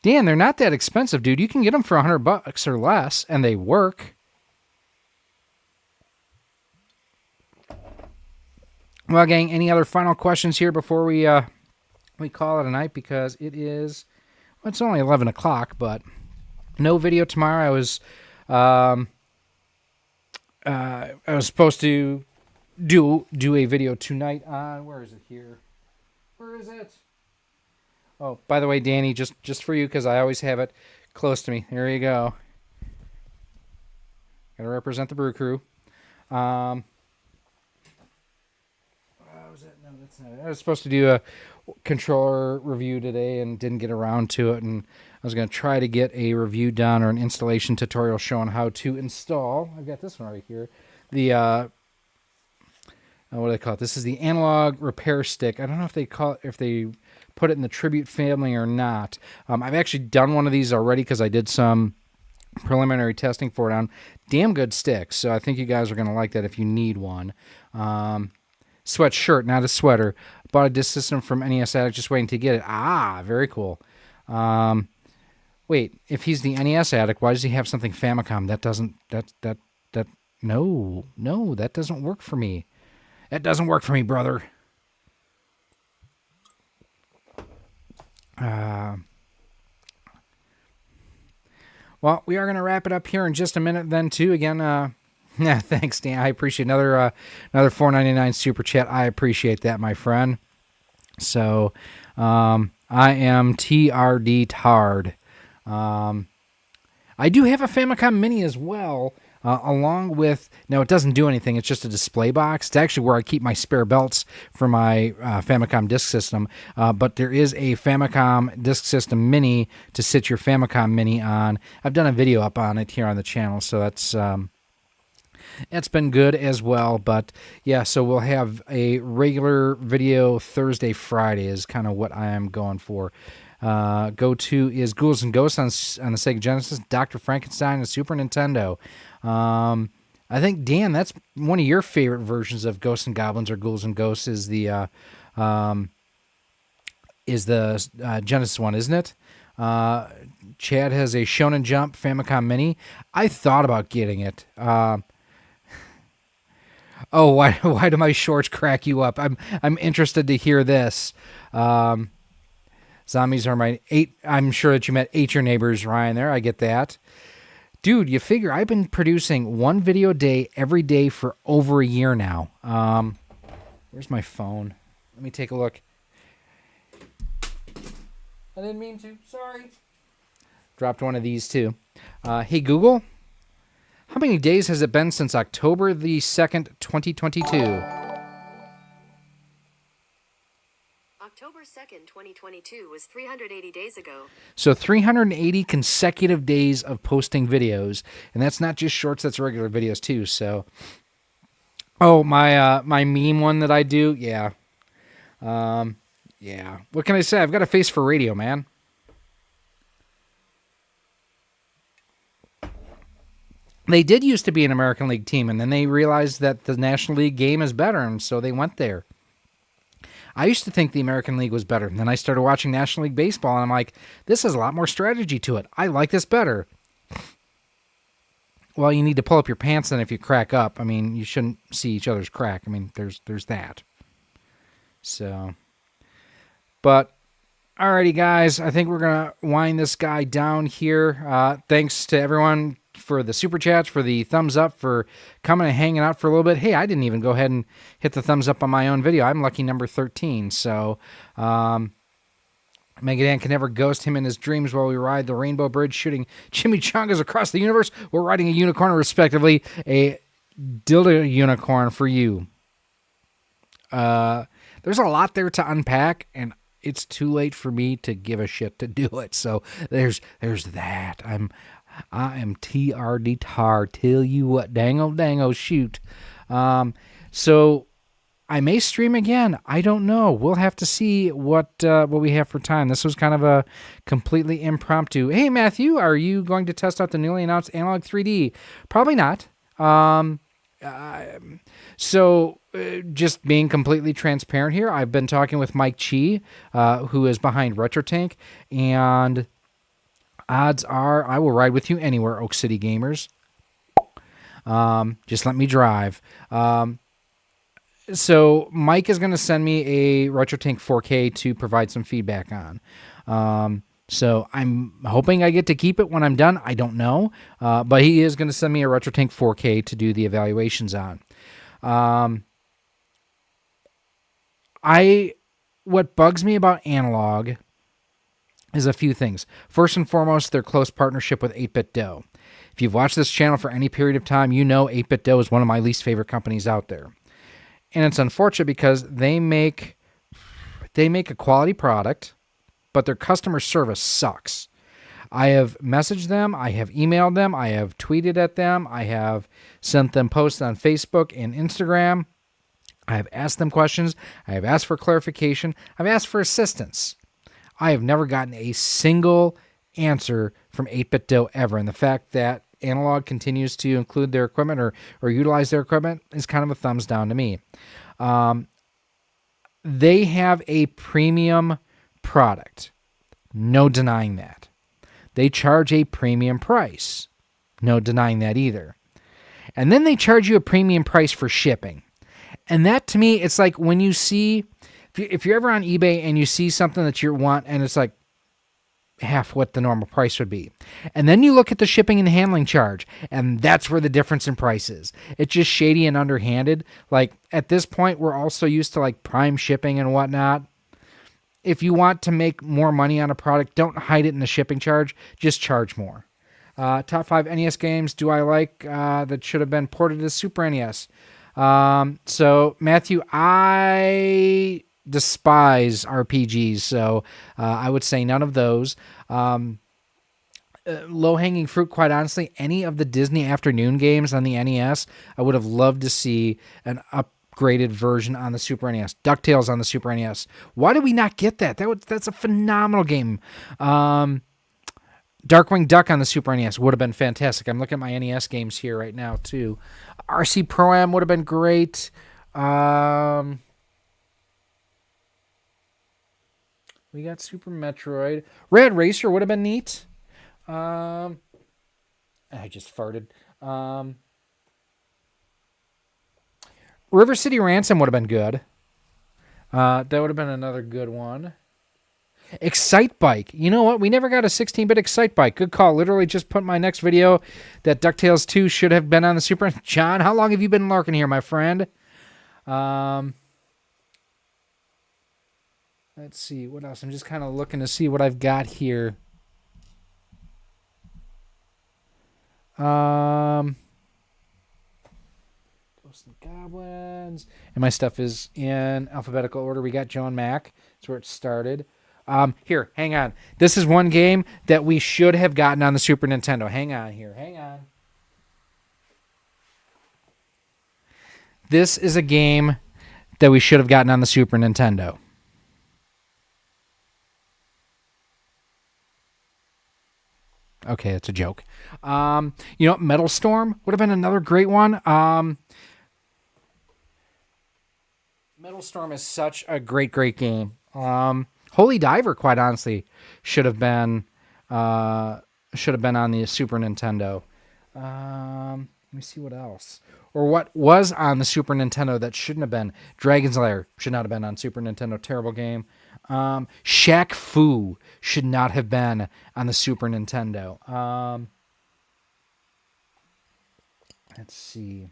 Dan, they're not that expensive, dude. You can get them for $100 or less, and they work. Well, gang, any other final questions here before we we call it a night because it is, well, it's only 11 o'clock, but no video tomorrow. I was supposed to do a video tonight on, where is it here? Where is it? Oh, by the way, Danny, just for you, because I always have it close to me. There you go. Gotta represent the Brew Crew. What was it? No, that's not it. I was supposed to do a controller review today and didn't get around to it, and I was going to try to get a review done or an installation tutorial showing how to install. I've got this one right here. The what do they call it? This is the analog repair stick. I don't know if they put it in the Tribute family or not. I've actually done one of these already because I did some preliminary testing for it on damn good sticks. So I think you guys are going to like that if you need one. Sweatshirt, not a sweater. Bought a disc system from NES Addict, just waiting to get it. Ah, very cool. Wait, if he's the NES Addict, why does he have something Famicom? No, that doesn't work for me. That doesn't work for me, brother. Well, we are going to wrap it up here in just a minute then, too. Again, yeah, thanks, Dan. I appreciate another $4.99 super chat. I appreciate that, my friend. So, I am TRD Tard. I do have a Famicom Mini as well, along with, now it doesn't do anything, it's just a display box. It's actually where I keep my spare belts for my Famicom disk system, but there is a Famicom disk system Mini to sit your Famicom Mini on. I've done a video up on it here on the channel, so that's been good as well. But yeah, so we'll have a regular video Thursday, Friday is kind of what I am going for. Go-to is Ghouls and Ghosts on the Sega Genesis, Dr. Frankenstein on the Super Nintendo. I think, Dan, that's one of your favorite versions of Ghosts and Goblins or Ghouls and Ghosts is the Genesis one, isn't it? Chad has a Shonen Jump Famicom Mini. I thought about getting it. Oh, why do my shorts crack you up? I'm interested to hear this. Zombies are my 8. I'm sure that you meant 8 your neighbors, Ryan, there. I get that. Dude, you figure I've been producing one video a day every day for over a year now. Where's my phone? Let me take a look. I didn't mean to. Sorry. Dropped one of these, too. Hey, Google. How many days has it been since October the 2nd, 2022? October 2nd, 2022 was 380 days ago. So 380 consecutive days of posting videos. And that's not just shorts, that's regular videos too. So, oh, my meme one that I do, yeah. Yeah. What can I say? I've got a face for radio, man. They did used to be an American League team, and then they realized that the National League game is better, and so they went there. I used to think the American League was better, and then I started watching National League Baseball, and I'm like, this has a lot more strategy to it. I like this better. Well, you need to pull up your pants then if you crack up. I mean, you shouldn't see each other's crack. I mean, there's that. So, but, alrighty, guys. I think we're going to wind this guy down here. Thanks to everyone for the super chats, for the thumbs up, for coming and hanging out for a little bit. Hey, I didn't even go ahead and hit the thumbs up on my own video. I'm lucky number 13. So, Megadan can never ghost him in his dreams while we ride the Rainbow Bridge, shooting chimichangas across the universe. We're riding a unicorn, respectively. A dildo unicorn for you. There's a lot there to unpack, and it's too late for me to give a shit to do it. So there's that. I am TRD Tar. Tell you what, dango, shoot. So I may stream again. I don't know. We'll have to see what we have for time. This was kind of a completely impromptu. Hey, Matthew, are you going to test out the newly announced Analog 3D? Probably not. So just being completely transparent here, I've been talking with Mike Chi, who is behind RetroTank, and odds are I will ride with you anywhere, Oak City gamers. Just let me drive. So Mike is going to send me a RetroTink 4K to provide some feedback on. So I'm hoping I get to keep it when I'm done. I don't know. But he is going to send me a RetroTink 4K to do the evaluations on. What bugs me about Analog is a few things. First and foremost, their close partnership with 8-Bit Do. If you've watched this channel for any period of time, you know 8-Bit Do is one of my least favorite companies out there. And it's unfortunate because they make a quality product, but their customer service sucks. I have messaged them, I have emailed them, I have tweeted at them, I have sent them posts on Facebook and Instagram. I have asked them questions, I have asked for clarification, I've asked for assistance. I have never gotten a single answer from 8-Bit Do ever. And the fact that Analog continues to include their equipment or utilize their equipment is kind of a thumbs down to me. They have a premium product. No denying that. They charge a premium price. No denying that either. And then they charge you a premium price for shipping. And that to me, it's like when you see, if you're ever on eBay and you see something that you want and it's like half what the normal price would be. And then you look at the shipping and handling charge, and that's where the difference in price is. It's just shady and underhanded. Like at this point, we're also used to like prime shipping and whatnot. If you want to make more money on a product, don't hide it in the shipping charge. Just charge more. Top 5 NES games do I like that should have been ported to Super NES? So Matthew, I despise RPGs, so I would say none of those. Low-hanging fruit, quite honestly, any of the Disney Afternoon games on the NES, I would have loved to see an upgraded version on the Super NES. DuckTales on the Super NES. Why did we not get that? That's a phenomenal game. Darkwing Duck on the Super NES would have been fantastic. I'm looking at my NES games here right now, too. RC Pro-Am would have been great. We got Super Metroid. Rad Racer would have been neat. I just farted. River City Ransom would have been good. That would have been another good one. Excite Bike. You know what? We never got a 16-bit Excite Bike. Good call. Literally just put my next video that DuckTales 2 should have been on the Super. John, how long have you been lurking here, my friend? Let's see. What else? I'm just kind of looking to see what I've got here. Ghosts and Goblins. And my stuff is in alphabetical order. We got Joe and Mac. That's where it started. Here, hang on. This is one game that we should have gotten on the Super Nintendo. Hang on here. Hang on. This is a game that we should have gotten on the Super Nintendo. Okay, that's a joke. Metal Storm would have been another great one. Metal Storm is such a great game. Holy Diver, quite honestly, should have been on the Super Nintendo. Let me see what else. Or what was on the Super Nintendo that shouldn't have been. Dragon's Lair should not have been on Super Nintendo. Terrible game. Shaq Fu should not have been on the Super Nintendo. Let's see.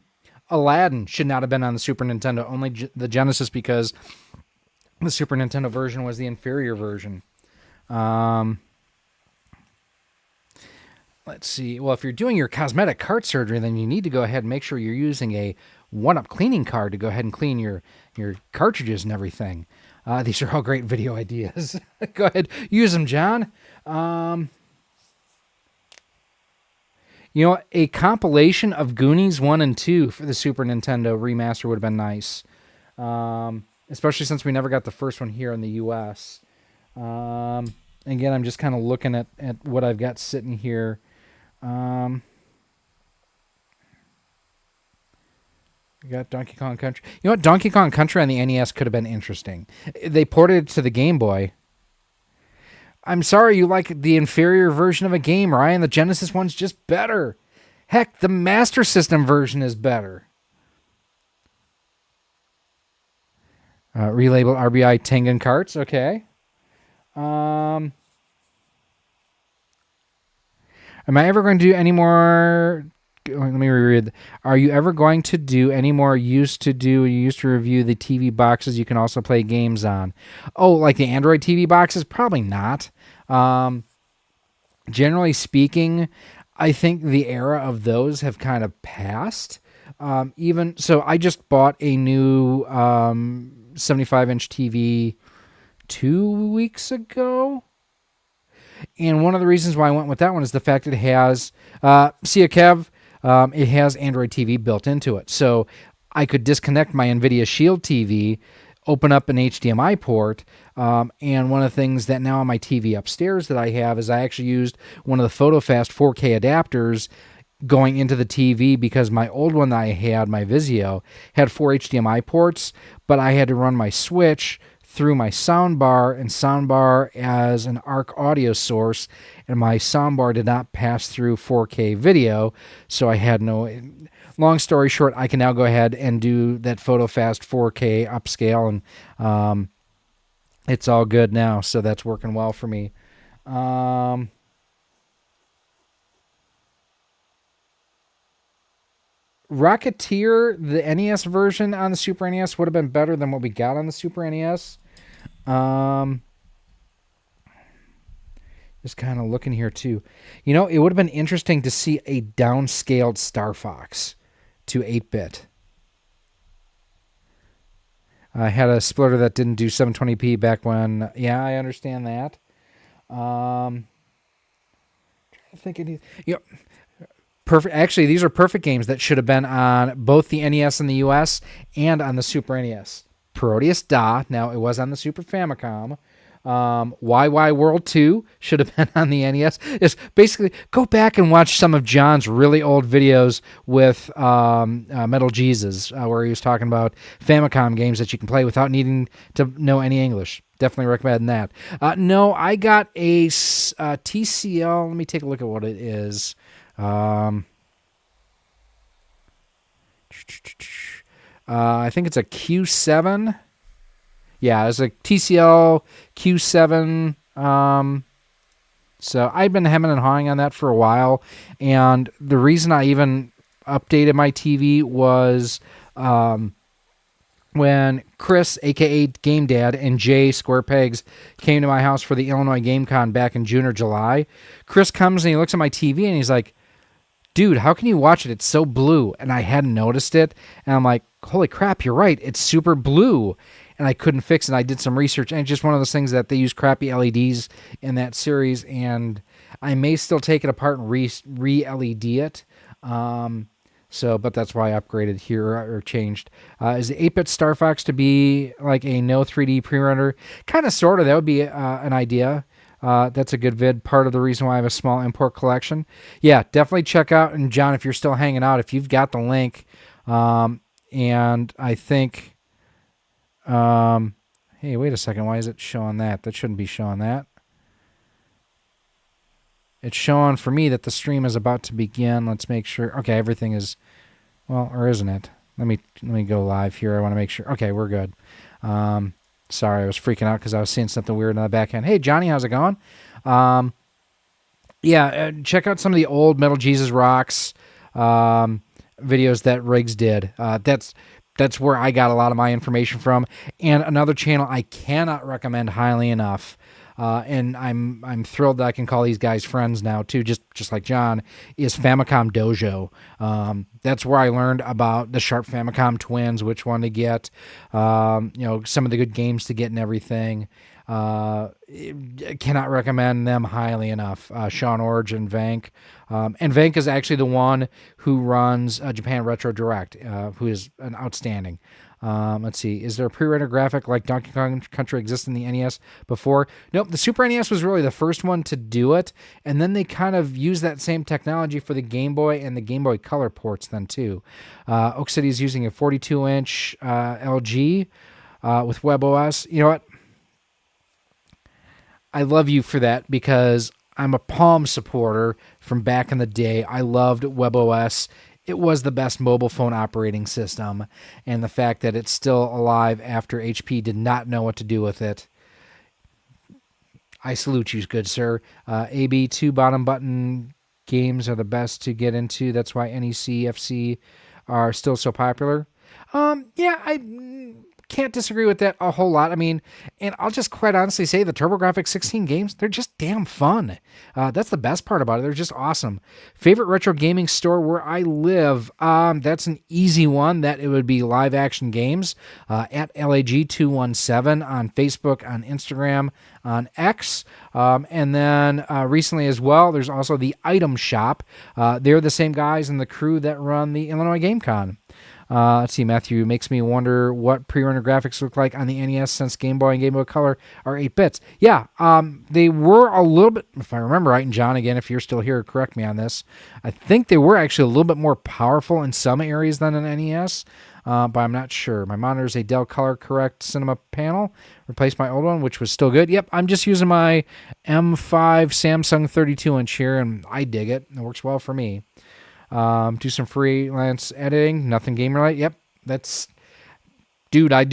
Aladdin should not have been on the Super Nintendo. Only the Genesis, because the Super Nintendo version was the inferior version. Let's see. Well, if you're doing your cosmetic cart surgery, then you need to go ahead and make sure you're using a 1-Up cleaning card to go ahead and clean your cartridges and everything. These are all great video ideas. Go ahead, use them, John. A compilation of Goonies 1 and 2 for the Super Nintendo remaster would have been nice. Especially since we never got the first one here in the U.S. Again, I'm just kind of looking at what I've got sitting here. We got Donkey Kong Country. You know what? Donkey Kong Country on the NES could have been interesting. They ported it to the Game Boy. I'm sorry you like the inferior version of a game, Ryan. The Genesis one's just better. Heck, the Master System version is better. Relabeled RBI Tengen carts. Okay. Am I ever going to do any more? Let me reread. Are you ever going to do any more? You used to review the TV boxes you can also play games on. Oh, like the Android TV boxes? Probably not. Generally speaking, I think the era of those have kind of passed. Even so, I just bought a new 75-inch TV 2 weeks ago. And one of the reasons why I went with that one is the fact it has, Kev, it has Android TV built into it. So I could disconnect my NVIDIA Shield TV, open up an HDMI port, and one of the things that now on my TV upstairs that I have is I actually used one of the PhotoFast 4K adapters going into the TV because my old one that I had, my Vizio, had 4 HDMI ports, but I had to run my switch through my soundbar and soundbar as an ARC audio source, and my soundbar did not pass through 4K video, so I had no... Long story short, I can now go ahead and do that PhotoFast 4K upscale, and it's all good now, so that's working well for me. Rocketeer, the NES version on the Super NES would have been better than what we got on the Super NES. Just kind of looking here too. You know, it would have been interesting to see a downscaled Star Fox to 8-bit. I had a splitter that didn't do 720p back when. Yeah, I understand that. I think it. Perfect. Actually, these are perfect games that should have been on both the NES in the US and on the Super NES. Parodius Da. Now it was on the Super Famicom. YY World 2 should have been on the NES. Is basically go back and watch some of John's really old videos with Metal Jesus, where he was talking about Famicom games that you can play without needing to know any English. Definitely recommend that. No, I got a TCL. Let me take a look at what it is. I think it's a Q7. Yeah, it's a TCL Q7. So I've been hemming and hawing on that for a while. And the reason I even updated my TV was when Chris, a.k.a. Game Dad, and Jay Square Pegs came to my house for the Illinois Game Con back in June or July. Chris comes and he looks at my TV and he's like, dude, how can you watch it? It's so blue. And I hadn't noticed it. And I'm like, holy crap, you're right. It's super blue. And I couldn't fix it. I did some research, and it's just one of those things that they use crappy LEDs in that series, and I may still take it apart and re-LED it. But that's why I upgraded here or changed. Is the 8-bit Star Fox to be like a no 3D pre-render? Kind of, sort of. That would be an idea. That's a good vid. Part of the reason why I have a small import collection. Yeah, definitely check out. And John, if you're still hanging out, if you've got the link, and I think... hey, wait a second. Why is it showing that? That shouldn't be showing that. It's showing for me that the stream is about to begin. Let's make sure. Okay, everything is, well, or isn't it? Let me go live here. I want to make sure. Okay, we're good. Sorry, I was freaking out because I was seeing something weird in the back end. Hey, Johnny, how's it going? Check out some of the old Metal Jesus Rocks videos that Riggs did. That's where I got a lot of my information from. And another channel I cannot recommend highly enough, and I'm thrilled that I can call these guys friends now too, just like John, is Famicom Dojo. That's where I learned about the Sharp Famicom twins, which one to get, some of the good games to get and everything. Cannot recommend them highly enough. Sean Orge and Vank. And Vank is actually the one who runs Japan Retro Direct, who is an outstanding. Let's see. Is there a pre-render graphic like Donkey Kong Country exists in the NES before? Nope. The Super NES was really the first one to do it. And then they kind of used that same technology for the Game Boy and the Game Boy Color ports then too. Oak City is using a 42-inch LG with WebOS. You know what? I love you for that because I'm a Palm supporter from back in the day. I loved WebOS it was the best mobile phone operating system, and the fact that it's still alive after HP did not know what to do with it, I salute you, good sir. AB2 bottom button games are the best to get into. That's why NEC, FC are still so popular. Yeah, I can't disagree with that a whole lot. I mean, and I'll just quite honestly say the TurboGrafx 16 games, they're just damn fun. That's the best part about it. They're just awesome. Favorite retro gaming store where I live? That's an easy one. That it would be Live Action Games at LAG217 on Facebook, on Instagram, on X. And then recently as well, there's also the Item Shop. They're the same guys and the crew that run the Illinois Game Con. Let's see, Matthew, makes me wonder what pre-rendered graphics look like on the NES since Game Boy and Game Boy Color are 8 bits. Yeah, they were a little bit, if I remember right, and John, again, if you're still here, correct me on this, I think they were actually a little bit more powerful in some areas than an NES, but I'm not sure. My monitor is a Dell Color Correct Cinema panel, replaced my old one, which was still good. Yep, I'm just using my M5 Samsung 32-inch here, and I dig it. It works well for me. Do some freelance editing, nothing game related. Yep, that's, dude, I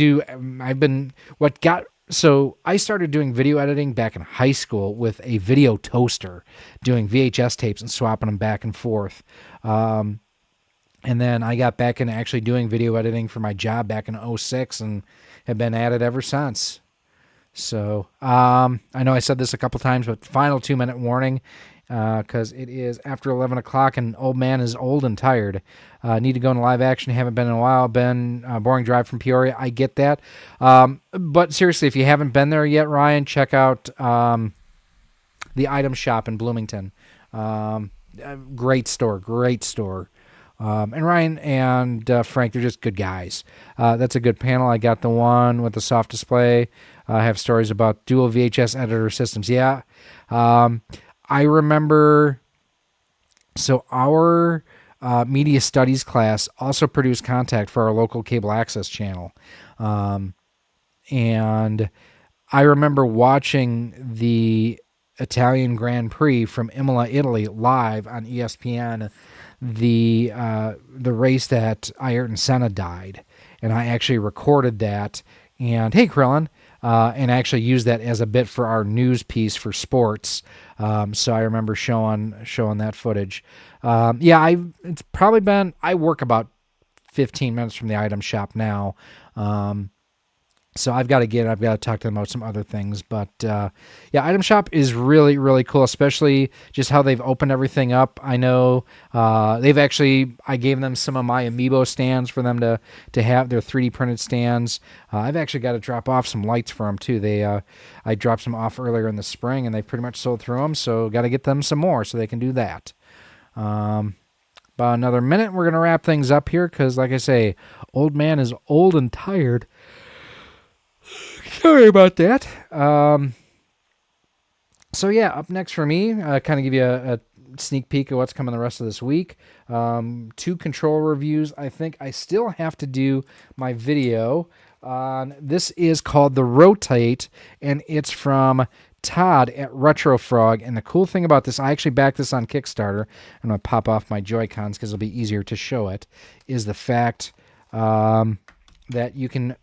started doing video editing back in high school with a video toaster, doing VHS tapes and swapping them back and forth. And then I got back into actually doing video editing for my job back in 2006 and have been at it ever since. So, I know I said this a couple times, but final 2-minute warning, because it is after 11 o'clock and old man is old and tired. Need to go into live action. Haven't been in a while. Been boring drive from Peoria. I get that. But seriously, if you haven't been there yet, Ryan, check out the Item Shop in Bloomington. Great store. And Ryan and Frank, they're just good guys. That's a good panel. I got the one with the soft display. I have stories about dual VHS editor systems. Yeah. I remember, so our media studies class also produced content for our local cable access channel. And I remember watching the Italian Grand Prix from Imola, Italy, live on ESPN, the race that Ayrton Senna died. And I actually recorded that. And hey, Krillin, and actually used that as a bit for our news piece for sports. So I remember showing that footage. It's probably been, I work about 15 minutes from the Item Shop now. So I've got to talk to them about some other things. But Item Shop is really, really cool, especially just how they've opened everything up. I know I gave them some of my Amiibo stands for them to have their 3D printed stands. I've actually got to drop off some lights for them too. I dropped some off earlier in the spring and they pretty much sold through them. So got to get them some more so they can do that. About another minute, we're going to wrap things up here because, like I say, old man is old and tired. Sorry about that. Up next for me, kind of give you a sneak peek of what's coming the rest of this week. 2 control reviews. I think I still have to do my video on. This is called the Rotate, and it's from Todd at Retrofrog. And the cool thing about this, I actually backed this on Kickstarter. I'm going to pop off my Joy-Cons because it'll be easier to show it, is the fact that you can,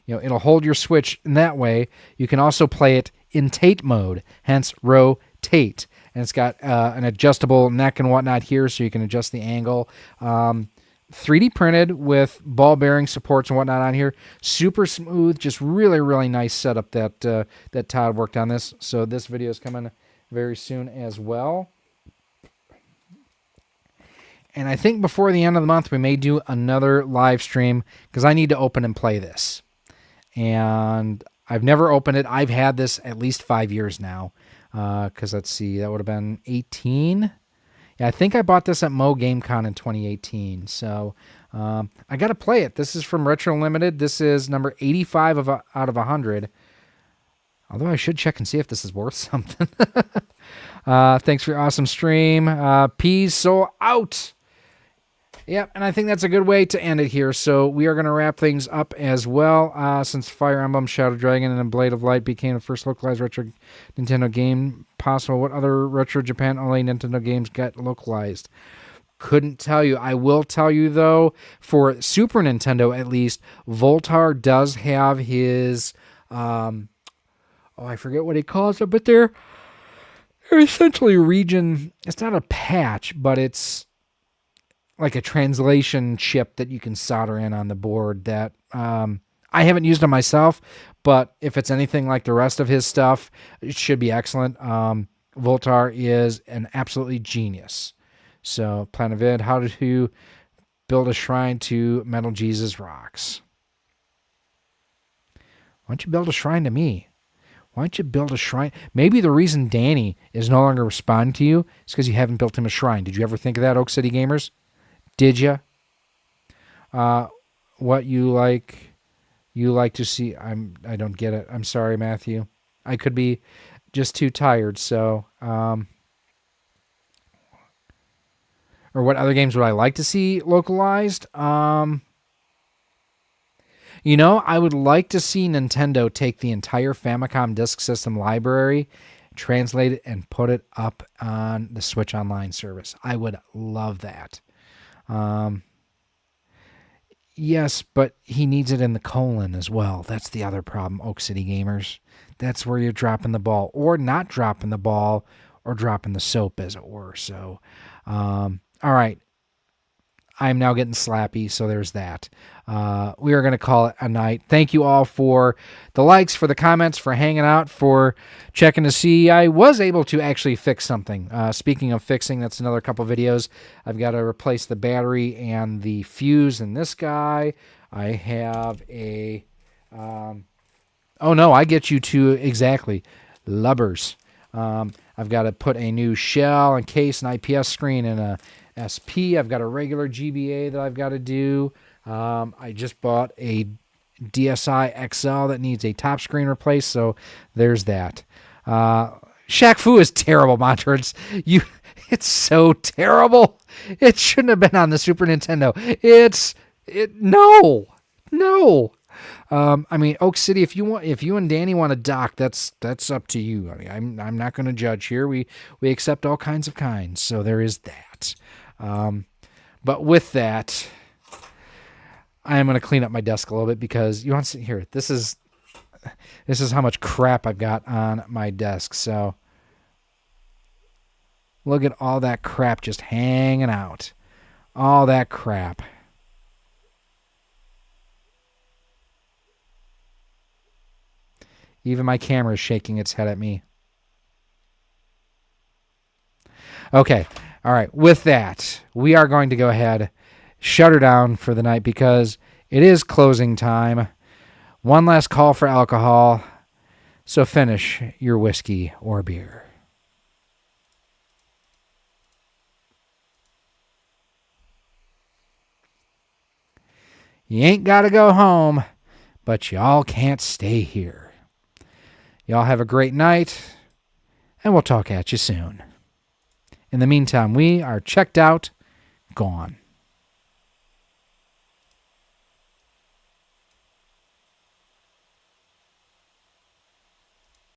it'll hold your Switch in that way. You can also play it in Tate mode, hence Rotate. And it's got an adjustable neck and whatnot here, so you can adjust the angle. 3D printed with ball bearing supports and whatnot on here. Super smooth, just really, really nice setup that Todd worked on this. So this video is coming very soon as well. And I think before the end of the month, we may do another live stream because I need to open and play this. And I've never opened it. I've had this at least 5 years now. Because let's see, that would have been 18. Yeah, I think I bought this at Mo GameCon in 2018. So I got to play it. This is from Retro Limited. This is number 85 out of 100. Although I should check and see if this is worth something. Thanks for your awesome stream. Peace. So out. Yep, and I think that's a good way to end it here. So we are going to wrap things up as well. Since Fire Emblem, Shadow Dragon, and Blade of Light became the first localized retro Nintendo game possible, what other retro Japan only Nintendo games got localized? Couldn't tell you. I will tell you, though, for Super Nintendo at least, Voltar does have his, I forget what he calls it, but they're essentially region, it's not a patch, but it's like a translation chip that you can solder in on the board that I haven't used it myself, but if it's anything like the rest of his stuff, it should be excellent. Voltar is an absolutely genius. So, plan a vid, how to build a shrine to Metal Jesus Rocks. Why don't you build a shrine to me? Why don't you build a shrine? Maybe the reason Danny is no longer responding to you is because you haven't built him a shrine. Did you ever think of that, Oak City Gamers? Did you? What you like to see? I don't get it. I'm sorry, Matthew. I could be just too tired. So, or what other games would I like to see localized? I would like to see Nintendo take the entire Famicom Disk System library, translate it, and put it up on the Switch Online service. I would love that. Yes, but he needs it in the colon as well. That's the other problem, Oak City Gamers. That's where you're dropping the ball, or not dropping the ball, or dropping the soap, as it were. So, all right. I'm now getting slappy, so there's that. We are going to call it a night. Thank you all for the likes, for the comments, for hanging out, for checking to see. I was able to actually fix something. Speaking of fixing, that's another couple videos. I've got to replace the battery and the fuse in this guy. I have a... oh, no, I get you to exactly. Lubbers. I've got to put a new shell and case and IPS screen and a SP. I've got a regular GBA that I've got to do. I just bought a DSi XL that needs a top screen replaced, so there's that. Shaq Fu is terrible, Montrance. It's so terrible. It shouldn't have been on the Super Nintendo. No. I mean, Oak City, if you and Danny want to dock, that's up to you. I mean, I'm not going to judge here. We accept all kinds of kinds, so there is that. But with that, I am going to clean up my desk a little bit because you want to see here. This is how much crap I've got on my desk. So look at all that crap just hanging out. All that crap. Even my camera is shaking its head at me. Okay. All right. With that, we are going to go ahead, shut her down for the night because it is closing time. One last call for alcohol. So finish your whiskey or beer. You ain't got to go home, but y'all can't stay here. Y'all have a great night, and we'll talk at you soon. In the meantime, we are checked out, gone.